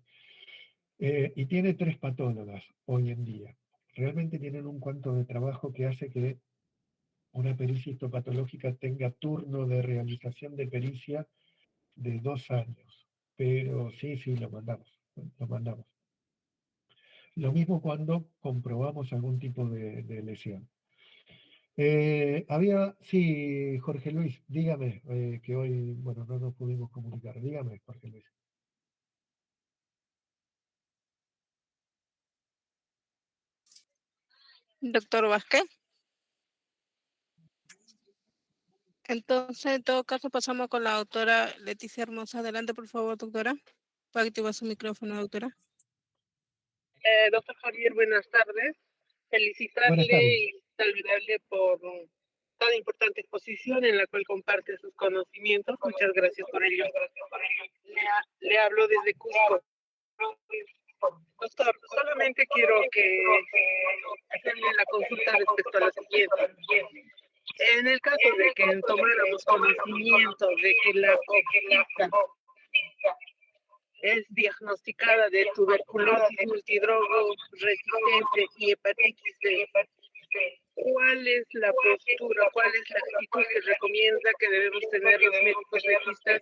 Y tiene 3 patólogas hoy en día. Realmente tienen un cuanto de trabajo que hace que una pericia histopatológica tenga turno de realización de pericia de 2 años. Pero sí, lo mandamos. Lo mismo cuando comprobamos algún tipo de lesión. Sí, Jorge Luis, dígame, que hoy, bueno, no nos pudimos comunicar. Dígame, Jorge Luis. Doctor Vázquez. Entonces, en todo caso, pasamos con la doctora Leticia Hermosa. Adelante, por favor, doctora. Para activar su micrófono, doctora. Doctor Javier, buenas tardes. Felicitarle Buenas tardes. y saludarle por tan importante exposición en la cual comparte sus conocimientos. Muchas gracias por ello. Le hablo desde Cusco. Doctor, solamente quiero hacerle la consulta respecto a lo siguiente. En el caso de que tomáramos conocimiento de que la oxita es diagnosticada de tuberculosis multidrogo resistente y hepatitis B, ¿cuál es la postura, cuál es la actitud que recomienda que debemos tener los médicos legistas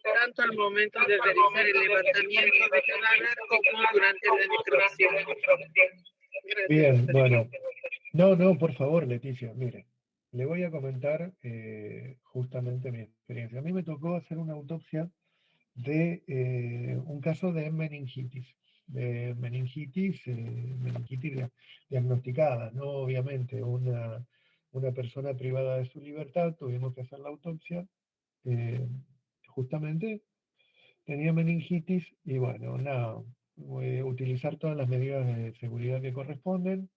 tanto al momento de realizar el levantamiento de cadáver como durante la necropsia? Gracias. Bien, bueno. No, por favor, Leticia, mire, le voy a comentar justamente mi experiencia. A mí me tocó hacer una autopsia de un caso de meningitis. Meningitis diagnosticada, ¿no? Obviamente, una persona privada de su libertad, tuvimos que hacer la autopsia. Justamente tenía meningitis y bueno, nada, utilizar todas las medidas de seguridad que corresponden.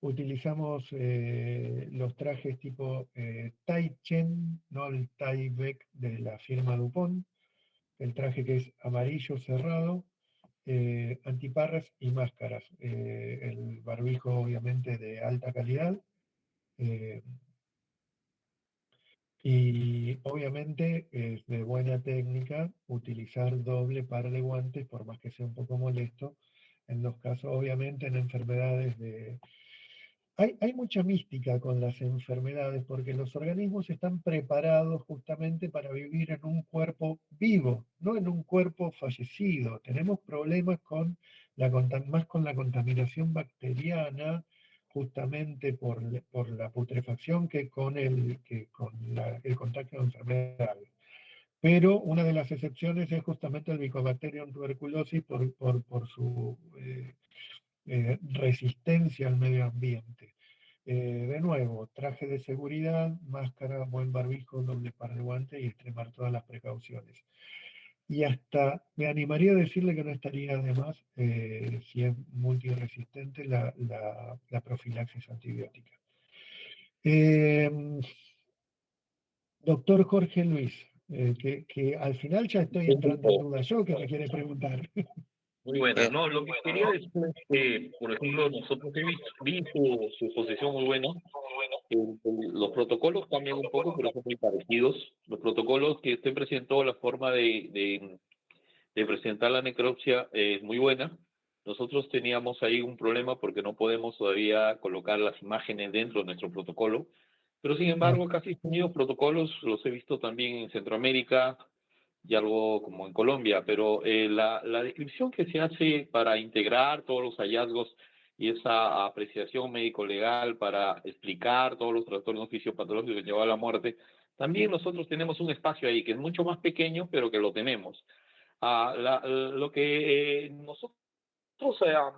Utilizamos los trajes tipo Tai-Chen, no el Tai-Beck de la firma DuPont, el traje que es amarillo cerrado, antiparras y máscaras. El barbijo obviamente de alta calidad. Y obviamente es de buena técnica utilizar doble par de guantes, por más que sea un poco molesto, en los casos, obviamente, en enfermedades de... Hay mucha mística con las enfermedades porque los organismos están preparados justamente para vivir en un cuerpo vivo, no en un cuerpo fallecido. Tenemos problemas más con la contaminación bacteriana, justamente por la putrefacción que con el contacto de enfermedades. Pero una de las excepciones es justamente el Mycobacterium tuberculosis por su resistencia al medio ambiente. De nuevo, traje de seguridad, máscara, buen barbijo, doble par de guantes y extremar todas las precauciones. Y hasta me animaría a decirle que no estaría de más, si es multiresistente, la profilaxis antibiótica. Doctor Jorge Luis, que al final ya estoy entrando en duda yo, que me quiere preguntar. Muy buena. No, lo que quería decir es que, por ejemplo, nosotros vi su exposición muy buena. Los protocolos cambian un poco, pero son muy parecidos. Los protocolos que usted presentó, la forma de presentar la necropsia es muy buena. Nosotros teníamos ahí un problema porque no podemos todavía colocar las imágenes dentro de nuestro protocolo. Pero sin embargo, casi tenido protocolos, los he visto también en Centroamérica y algo como en Colombia, pero la descripción que se hace para integrar todos los hallazgos y esa apreciación médico-legal para explicar todos los trastornos fisiopatológicos que llevan a la muerte, también nosotros tenemos un espacio ahí que es mucho más pequeño, pero que lo tenemos. Lo que nosotros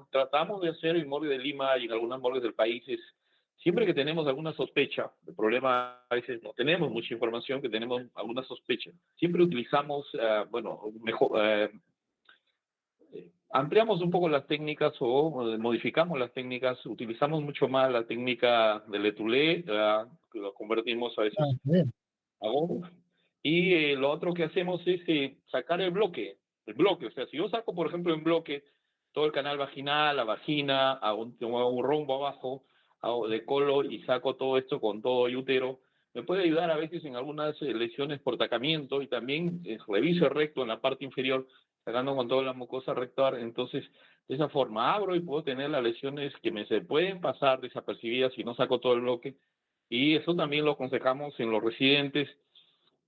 tratamos de hacer en Morgue de Lima y en algunas morgues del país es, siempre que tenemos alguna sospecha, el problema a veces no tenemos mucha información, que tenemos alguna sospecha, siempre utilizamos, ampliamos un poco las técnicas o modificamos las técnicas, utilizamos mucho más la técnica de Letoulet, que lo convertimos a veces Bien. a GOM, y lo otro que hacemos es sacar el bloque, o sea, si yo saco, por ejemplo, en bloque todo el canal vaginal, la vagina, hago un rombo abajo, de colo y saco todo esto con todo y útero, me puede ayudar a veces en algunas lesiones por tacamiento y también reviso el recto en la parte inferior, sacando con toda la mucosa rectal. Entonces, de esa forma abro y puedo tener las lesiones que se pueden pasar desapercibidas si no saco todo el bloque. Y eso también lo aconsejamos en los residentes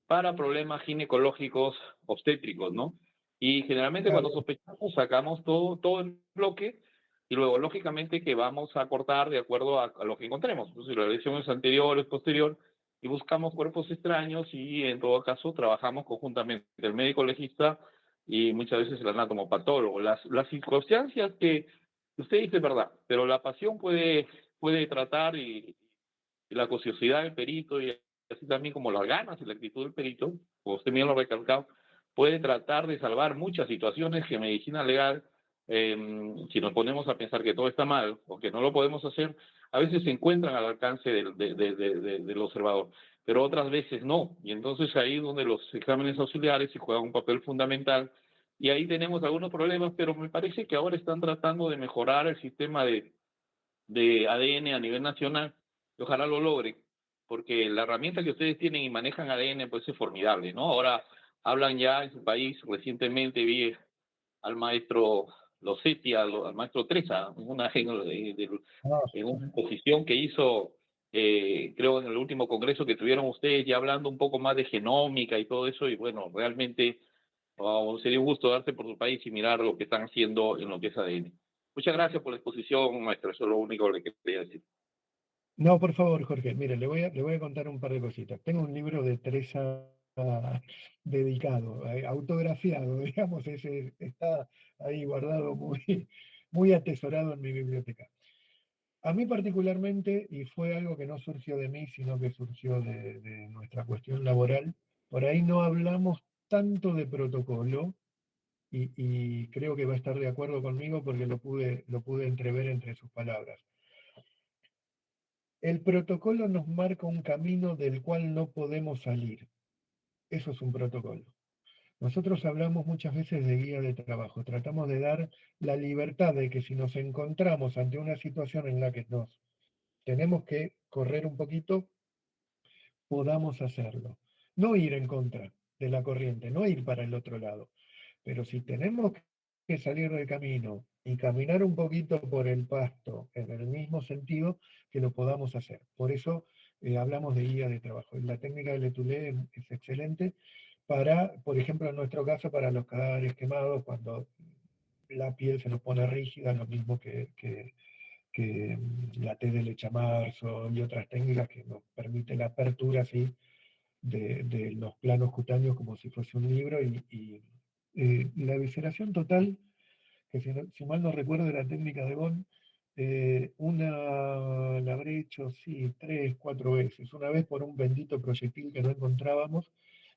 para problemas ginecológicos obstétricos, ¿no? Y generalmente Claro. cuando sospechamos sacamos todo el bloque y luego lógicamente que vamos a cortar de acuerdo a lo que encontremos. Entonces la lesión es anterior, es posterior y buscamos cuerpos extraños y en todo caso trabajamos conjuntamente el médico legista y muchas veces el anatomopatólogo. Las circunstancias que usted dice es verdad, pero la pasión puede tratar y la ociosidad del perito y así también como las ganas y la actitud del perito, como usted bien lo ha recalcado, puede tratar de salvar muchas situaciones que en medicina legal, si nos ponemos a pensar que todo está mal o que no lo podemos hacer, a veces se encuentran al alcance del observador, pero otras veces no. Y entonces ahí es donde los exámenes auxiliares se juegan un papel fundamental y ahí tenemos algunos problemas, pero me parece que ahora están tratando de mejorar el sistema de ADN a nivel nacional y ojalá lo logren, porque la herramienta que ustedes tienen y manejan ADN pues es formidable, ¿no? Ahora hablan ya en su país, recientemente vi al maestro Losetti, al maestro Treza, en una exposición que hizo, creo en el último congreso que tuvieron ustedes, ya hablando un poco más de genómica y todo eso, y bueno, realmente sería un gusto darse por su país y mirar lo que están haciendo en lo que es ADN. Muchas gracias por la exposición, maestro, eso es lo único que quería decir. No, por favor, Jorge, mire, le voy a contar un par de cositas. Tengo un libro de Teresa dedicado, autografiado, digamos, ese está ahí guardado muy atesorado en mi biblioteca. A mí particularmente, y fue algo que no surgió de mí, sino que surgió de nuestra cuestión laboral, por ahí no hablamos tanto de protocolo, y creo que va a estar de acuerdo conmigo porque lo pude entrever entre sus palabras. El protocolo nos marca un camino del cual no podemos salir. Eso es un protocolo. Nosotros hablamos muchas veces de guía de trabajo. Tratamos de dar la libertad de que si nos encontramos ante una situación en la que nos tenemos que correr un poquito, podamos hacerlo. No ir en contra de la corriente, no ir para el otro lado. Pero si tenemos que salir del camino y caminar un poquito por el pasto en el mismo sentido, que lo podamos hacer. Por eso hablamos de guía de trabajo. Y la técnica de Letoulet es excelente para, por ejemplo, en nuestro caso, para los cadáveres quemados, cuando la piel se nos pone rígida, lo mismo que la T de lechamarzo y otras técnicas que nos permiten la apertura así de los planos cutáneos como si fuese un libro y la evisceración total, que si mal no recuerdo de la técnica de Bonn, la habré hecho, sí, 3, 4 veces. Una vez por un bendito proyectil que no encontrábamos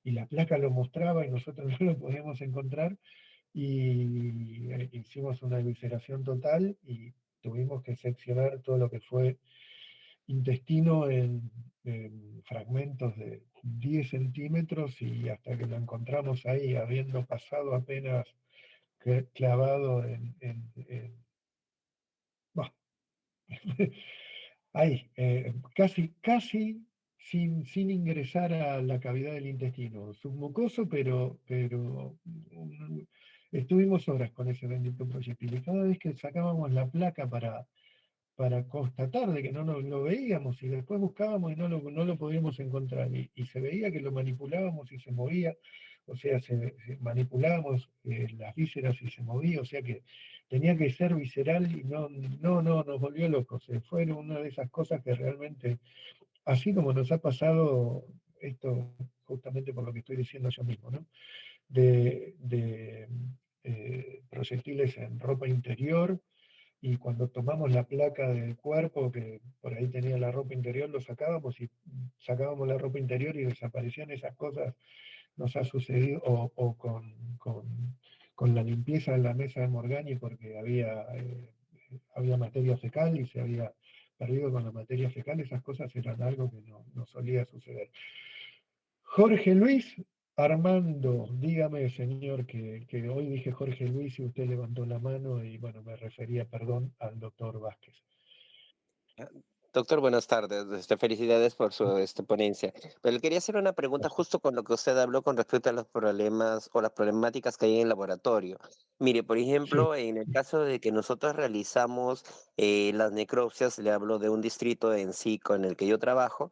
y la placa lo mostraba y nosotros no lo podíamos encontrar y hicimos una evisceración total y tuvimos que seccionar todo lo que fue intestino en fragmentos de 10 centímetros y hasta que lo encontramos ahí, habiendo pasado apenas clavado bah, ahí, casi sin ingresar a la cavidad del intestino, submucoso, pero estuvimos horas con ese bendito proyectil y cada vez que sacábamos la placa para constatar de que no lo veíamos y después buscábamos y no lo podíamos encontrar y se veía que lo manipulábamos y se movía, o sea, manipulábamos las vísceras y se movía, o sea que tenía que ser visceral y no, nos volvió locos. Fue una de esas cosas que realmente, así como nos ha pasado esto justamente por lo que estoy diciendo yo mismo, ¿no? de proyectiles en ropa interior, y cuando tomamos la placa del cuerpo, que por ahí tenía la ropa interior, lo sacábamos y sacábamos la ropa interior y desaparecían esas cosas. Nos ha sucedido, o con la limpieza en la mesa de Morgani, porque había materia fecal y se había perdido con la materia fecal. Esas cosas eran algo que no solía suceder. Jorge Luis Armando, dígame, señor, que hoy dije Jorge Luis y usted levantó la mano y bueno, me refería, perdón, al doctor Vázquez. Doctor, buenas tardes. Felicidades por su ponencia. Pero le quería hacer una pregunta justo con lo que usted habló con respecto a los problemas o las problemáticas que hay en el laboratorio. Mire, por ejemplo, en el caso de que nosotros realizamos las necropsias, le hablo de un distrito en sí con el que yo trabajo,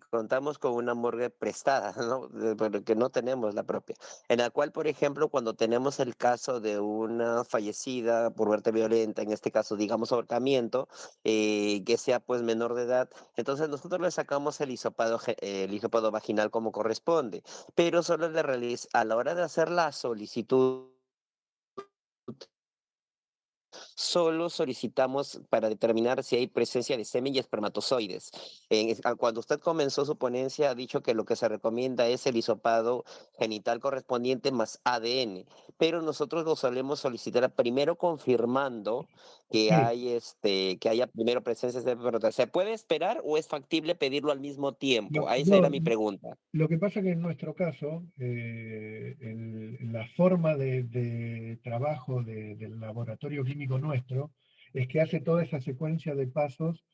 contamos con una morgue prestada, ¿no? Porque no tenemos la propia. En la cual, por ejemplo, cuando tenemos el caso de una fallecida por muerte violenta, en este caso, digamos, ahorcamiento, que sea pues menor de edad. Entonces nosotros le sacamos el hisopado vaginal como corresponde, pero solo a la hora de hacer la solicitud, solo solicitamos para determinar si hay presencia de semen y espermatozoides. Cuando usted comenzó su ponencia ha dicho que lo que se recomienda es el hisopado genital correspondiente más ADN, pero nosotros lo solemos solicitar primero confirmando que que haya primero presencia de espermatozoides. ¿Se puede esperar o es factible pedirlo al mismo tiempo? Esa era mi pregunta. Lo que pasa que en nuestro caso, la forma de trabajo del laboratorio químico nuestro es que hace toda esa secuencia de pasos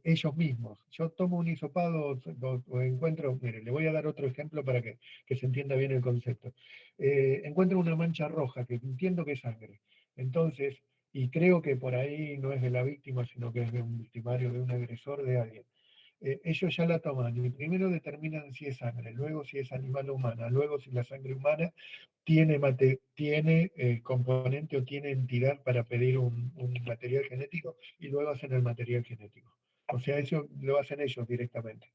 ellos mismos. Yo tomo un hisopado o encuentro, mire, le voy a dar otro ejemplo para que se entienda bien el concepto. Encuentro una mancha roja que entiendo que es sangre. Entonces, y creo que por ahí no es de la víctima, sino que es de un victimario, de un agresor, de alguien. Ellos ya la toman y primero determinan si es sangre, luego si es animal o humana, luego si la sangre humana tiene componente o tiene entidad para pedir un material genético, y luego hacen el material genético. O sea, eso lo hacen ellos directamente.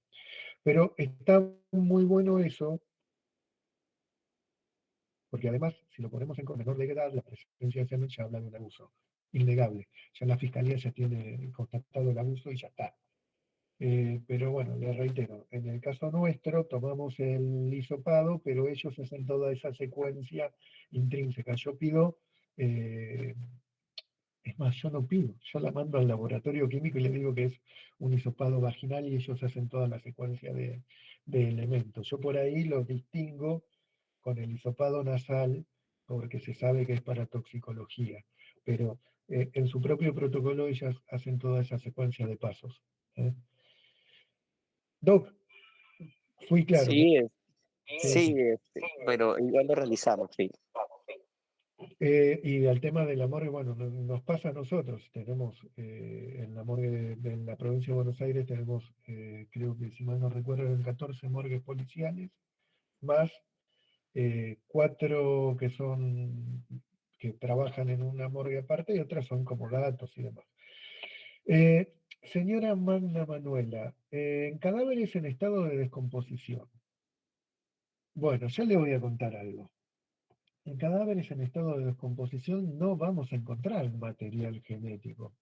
Pero está muy bueno eso, porque además, si lo ponemos en menor de edad, la presencia de semen ya habla de un abuso innegable. Ya la fiscalía ya tiene constatado el abuso y ya está. Pero bueno, les reitero, en el caso nuestro tomamos el hisopado, pero ellos hacen toda esa secuencia intrínseca. Yo pido, es más, yo no pido, yo la mando al laboratorio químico y les digo que es un hisopado vaginal y ellos hacen toda la secuencia de elementos. Yo por ahí los distingo con el hisopado nasal porque se sabe que es para toxicología, pero en su propio protocolo ellas hacen toda esa secuencia de pasos. Doc, fui claro. Sí, sí, pero igual lo realizamos, sí. Y al tema de la morgue, bueno, nos pasa a nosotros. Tenemos en la morgue de la provincia de Buenos Aires, tenemos, creo que si mal no recuerdo, 14 morgues policiales, más 4 que trabajan en una morgue aparte y otras son como datos y demás. Señora Magna Manuela, en cadáveres en estado de descomposición. Bueno, ya le voy a contar algo. En cadáveres en estado de descomposición no vamos a encontrar material genético.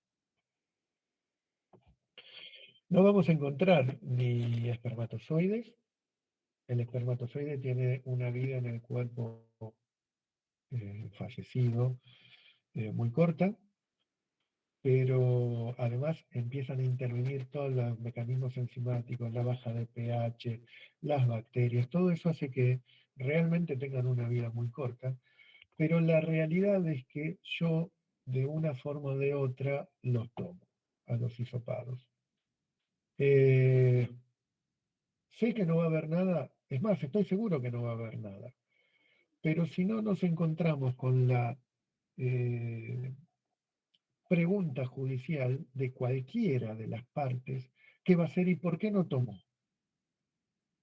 No vamos a encontrar ni espermatozoides. El espermatozoide tiene una vida en el cuerpo fallecido muy corta, pero además empiezan a intervenir todos los mecanismos enzimáticos, la baja de pH, las bacterias, todo eso hace que realmente tengan una vida muy corta. Pero la realidad es que yo, de una forma o de otra, los tomo a los hisopados. Sé que no va a haber nada, es más, estoy seguro que no va a haber nada. Pero si no nos encontramos con la pregunta judicial de cualquiera de las partes, ¿qué va a hacer y por qué no tomó?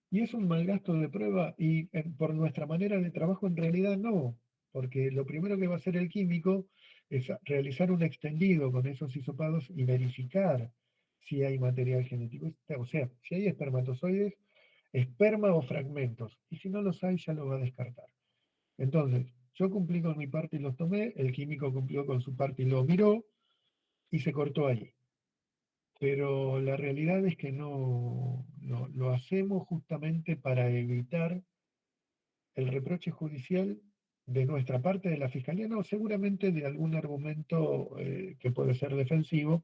Y es un mal gasto de prueba y por nuestra manera de trabajo en realidad no, porque lo primero que va a hacer el químico es realizar un extendido con esos hisopados y verificar si hay material genético. O sea, si hay espermatozoides, esperma o fragmentos, y si no los hay ya los va a descartar. Entonces, yo cumplí con mi parte y los tomé, el químico cumplió con su parte y lo miró, y se cortó ahí. Pero la realidad es que no lo hacemos justamente para evitar el reproche judicial de nuestra parte, de la Fiscalía, no, seguramente de algún argumento que puede ser defensivo,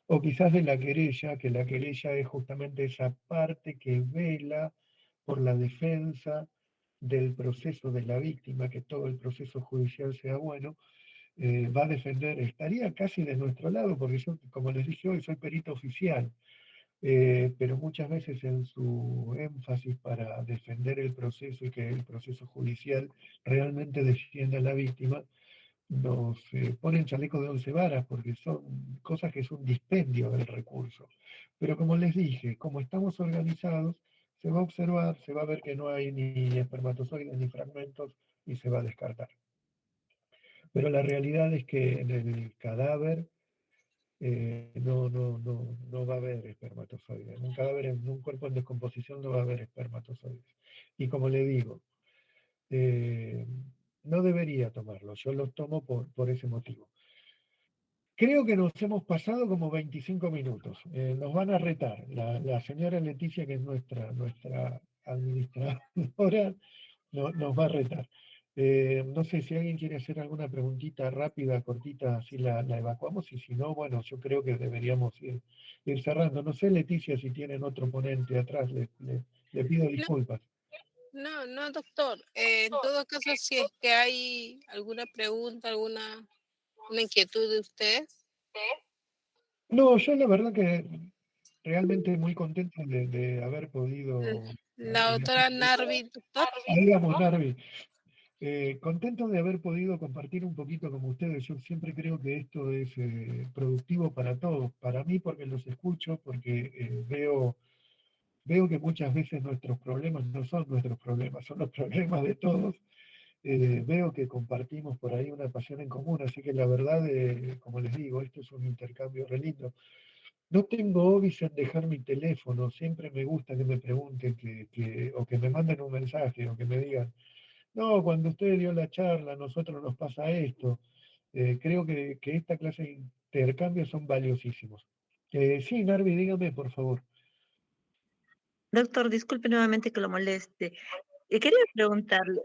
o quizás de la querella, que la querella es justamente esa parte que vela por la defensa del proceso de la víctima, que todo el proceso judicial sea bueno, va a defender, estaría casi de nuestro lado, porque yo, como les dije hoy, soy perito oficial, pero muchas veces en su énfasis para defender el proceso y que el proceso judicial realmente defienda a la víctima, nos ponen chaleco de 11 varas porque son cosas que es un dispendio del recurso. Pero como les dije, como estamos organizados, se va a observar, se va a ver que no hay ni espermatozoides ni fragmentos y se va a descartar. Pero la realidad es que en el cadáver no va a haber espermatozoides. En un cadáver, en un cuerpo en descomposición no va a haber espermatozoides. Y como le digo, eh, no debería tomarlo, yo los tomo por ese motivo. Creo que nos hemos pasado como 25 minutos. Nos van a retar. La señora Leticia, que es nuestra administradora, nos va a retar. No sé si alguien quiere hacer alguna preguntita rápida, cortita, así la evacuamos, y si no, bueno, yo creo que deberíamos ir cerrando. No sé, Leticia, si tienen otro ponente atrás, le pido disculpas. No, doctor. En todo caso, si es que hay alguna pregunta, alguna una inquietud de ustedes. No, yo la verdad que realmente muy contento de haber podido... La doctora Narvi, doctor. Ahí vamos, Narvi. Contento de haber podido compartir un poquito con ustedes. Yo siempre creo que esto es productivo para todos, para mí porque los escucho, porque veo que muchas veces nuestros problemas no son nuestros problemas, son los problemas de todos. Veo que compartimos por ahí una pasión en común, así que la verdad, como les digo, esto es un intercambio re lindo. No tengo hobbies en dejar mi teléfono, siempre me gusta que me pregunten o que me manden un mensaje o que me digan, no, cuando usted dio la charla, a nosotros nos pasa esto. Creo que esta clase de intercambios son valiosísimos. Sí, Narvi, dígame, por favor. Doctor, disculpe nuevamente que lo moleste. Quería preguntarle,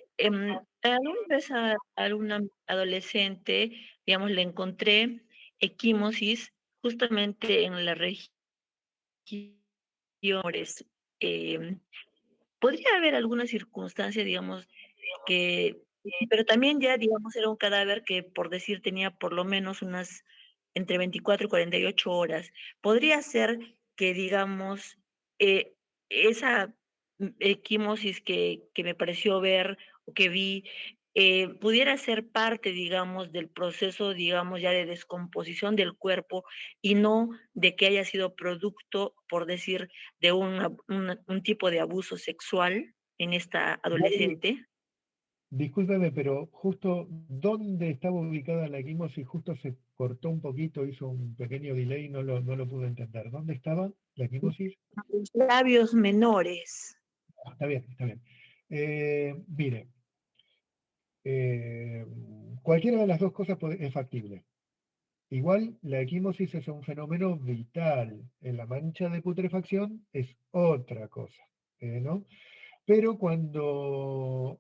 ¿alguna vez a alguna adolescente, digamos, le encontré equimosis justamente en la región? ¿Podría haber alguna circunstancia, digamos, pero también ya, digamos, era un cadáver que, por decir, tenía por lo menos unas entre 24 y 48 horas? ¿Podría ser que, digamos, eh, esa equimosis que me pareció ver o que vi, pudiera ser parte, digamos, del proceso, digamos, ya de descomposición del cuerpo y no de que haya sido producto, por decir, de un tipo de abuso sexual en esta adolescente? Discúlpeme, pero justo dónde estaba ubicada la equimosis, justo se cortó un poquito, hizo un pequeño delay, no lo pude entender. ¿Dónde estaba la equimosis? Los labios menores. Está bien, está bien. Mire, cualquiera de las dos cosas es factible. Igual, la equimosis es un fenómeno vital. En la mancha de putrefacción es otra cosa, ¿no? Pero cuando...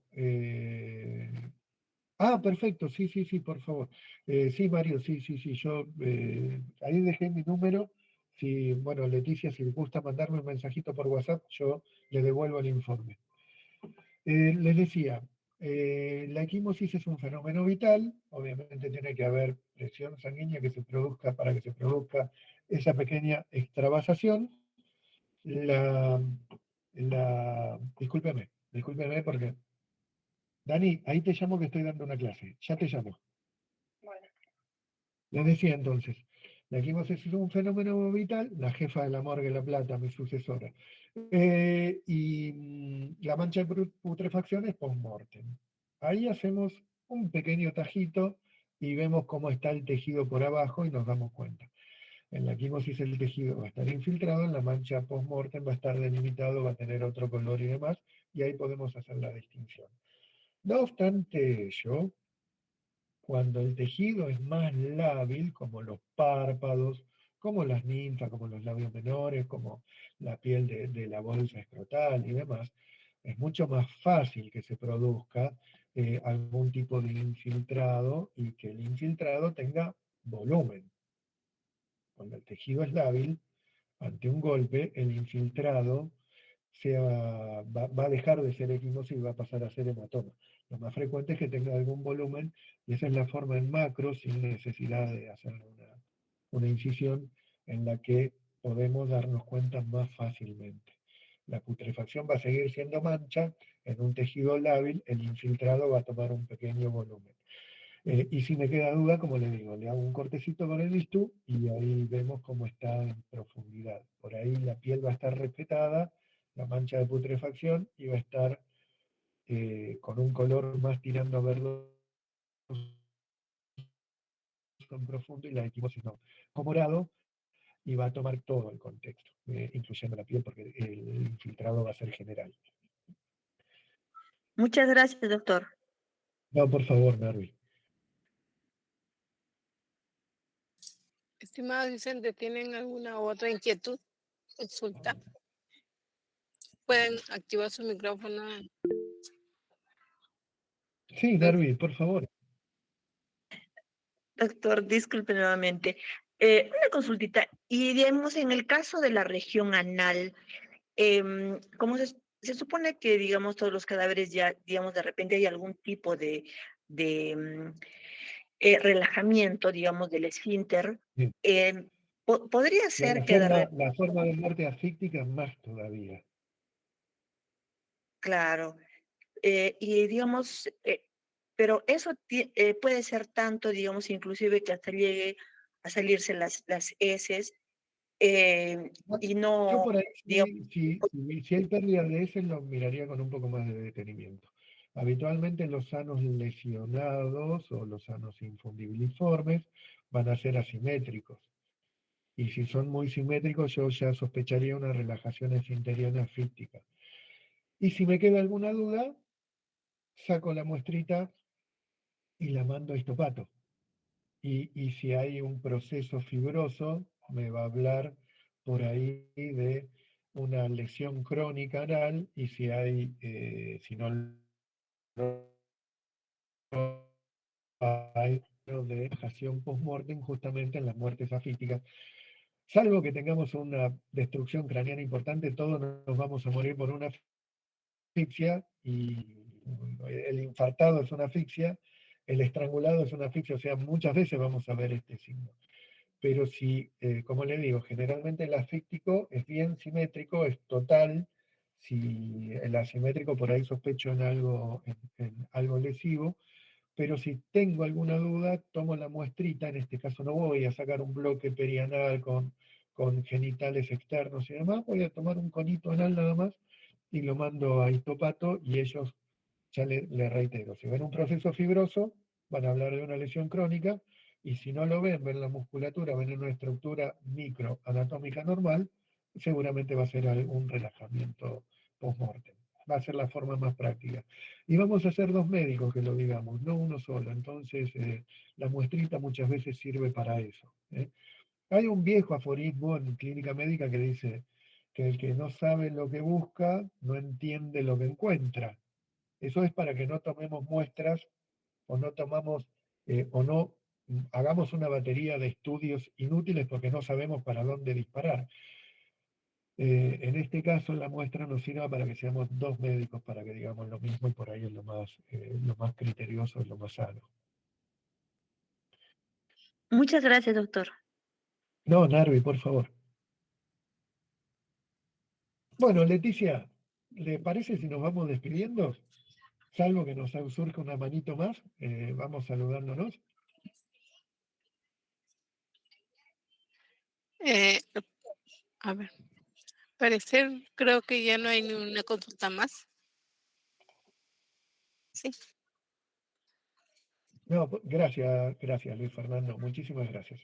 perfecto, sí, por favor. Sí, Mario, sí, yo ahí dejé mi número. Si, bueno, Leticia, si le gusta mandarme un mensajito por WhatsApp, yo le devuelvo el informe. Les decía, la equimosis es un fenómeno vital, obviamente tiene que haber presión sanguínea que se produzca para que se produzca esa pequeña extravasación. Discúlpeme porque, Dani, ahí te llamo que estoy dando una clase, ya te llamo. Bueno. Les decía entonces, la equimosis es un fenómeno vital, la jefa de la morgue de La Plata, mi sucesora, y la mancha de putrefacción es post-mortem. Ahí hacemos un pequeño tajito y vemos cómo está el tejido por abajo y nos damos cuenta. En la quimosis el tejido va a estar infiltrado, en la mancha post-mortem va a estar delimitado, va a tener otro color y demás, y ahí podemos hacer la distinción. No obstante ello, cuando el tejido es más lábil, como los párpados, como las ninfas, como los labios menores, como la piel de la bolsa escrotal y demás, es mucho más fácil que se produzca algún tipo de infiltrado y que el infiltrado tenga volumen. Cuando el tejido es lábil, ante un golpe, el infiltrado va a dejar de ser equimosis y va a pasar a ser hematoma. Lo más frecuente es que tenga algún volumen y esa es la forma en macro, sin necesidad de hacer una incisión, en la que podemos darnos cuenta más fácilmente. La putrefacción va a seguir siendo mancha, en un tejido lábil el infiltrado va a tomar un pequeño volumen. Y si me queda duda, como le digo, le hago un cortecito con el bistú y ahí vemos cómo está en profundidad. Por ahí la piel va a estar respetada, la mancha de putrefacción, y va a estar con un color más tirando a verdoso en profundo, y la equimosis no, o morado, y va a tomar todo el contexto, incluyendo la piel, porque el infiltrado va a ser general. Muchas gracias, doctor. No, por favor, Narvi. Estimado Vicente, ¿tienen alguna otra inquietud? Consulta. Pueden activar su micrófono. Sí, Narvi, por favor. Doctor, disculpe nuevamente. Una consultita. Y digamos, en el caso de la región anal, como se supone que, digamos, todos los cadáveres ya, digamos, de repente hay algún tipo de relajamiento, digamos, del esfínter, Sí. podría ser que La forma de muerte asfíctica más todavía. claro, y digamos, pero eso puede ser tanto, digamos, inclusive que hasta llegue a salirse las heces, y Yo no, por ahí, digamos, si hay pérdida de heces, lo miraría con un poco más de detenimiento. Habitualmente los sanos lesionados o los sanos infundibiliformes van a ser asimétricos. Y si son muy simétricos, yo ya sospecharía una relajación esfinteriana asfíctica. Y si me queda alguna duda, saco la muestrita y la mando a histopato. Y si hay un proceso fibroso, me va a hablar por ahí de una lesión crónica anal, y si no hay de relajación post-mortem justamente en las muertes asfícticas. Salvo que tengamos una destrucción craneana importante, todos nos vamos a morir por una asfixia, y el infartado es una asfixia, el estrangulado es una asfixia, o sea, muchas veces vamos a ver este signo. Pero si, como le digo, generalmente el asfíctico es bien simétrico, es total. Si el asimétrico, por ahí sospecho en algo lesivo, pero si tengo alguna duda, tomo la muestrita. En este caso no voy a sacar un bloque perianal con genitales externos y demás, voy a tomar un conito anal nada más y lo mando a histopato, y ellos, ya le reitero, si ven un proceso fibroso, van a hablar de una lesión crónica, y si no lo ven la musculatura, ven una estructura microanatómica normal, seguramente va a ser algún relajamiento post-mortem. Va a ser la forma más práctica. Y vamos a ser dos médicos que lo digamos, no uno solo. Entonces, la muestrita muchas veces sirve para eso. Hay un viejo aforismo en clínica médica que dice que el que no sabe lo que busca, no entiende lo que encuentra. Eso es para que no tomemos muestras, o no tomamos, o no hagamos una batería de estudios inútiles porque no sabemos para dónde disparar. En este caso, la muestra nos sirva para que seamos dos médicos, para que digamos lo mismo, y por ahí es lo más criterioso, es lo más sano. muchas gracias, doctor. No, Narvi, por favor. Bueno, Leticia, ¿le parece si nos vamos despidiendo? Salvo que nos surja una manito más, vamos saludándonos. A ver, parecer creo que ya no hay ni una consulta más. Sí. No, gracias Luis Fernando, muchísimas gracias.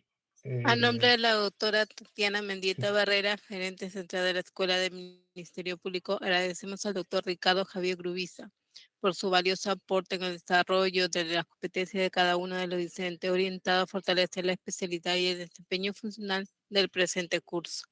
A nombre de la doctora Tatiana Mendieta sí. Barrera, gerente central de la Escuela del Ministerio Público, agradecemos al doctor Ricardo Javier Grubiza por su valioso aporte en el desarrollo de las competencias de cada uno de los docentes, orientado a fortalecer la especialidad y el desempeño funcional del presente curso.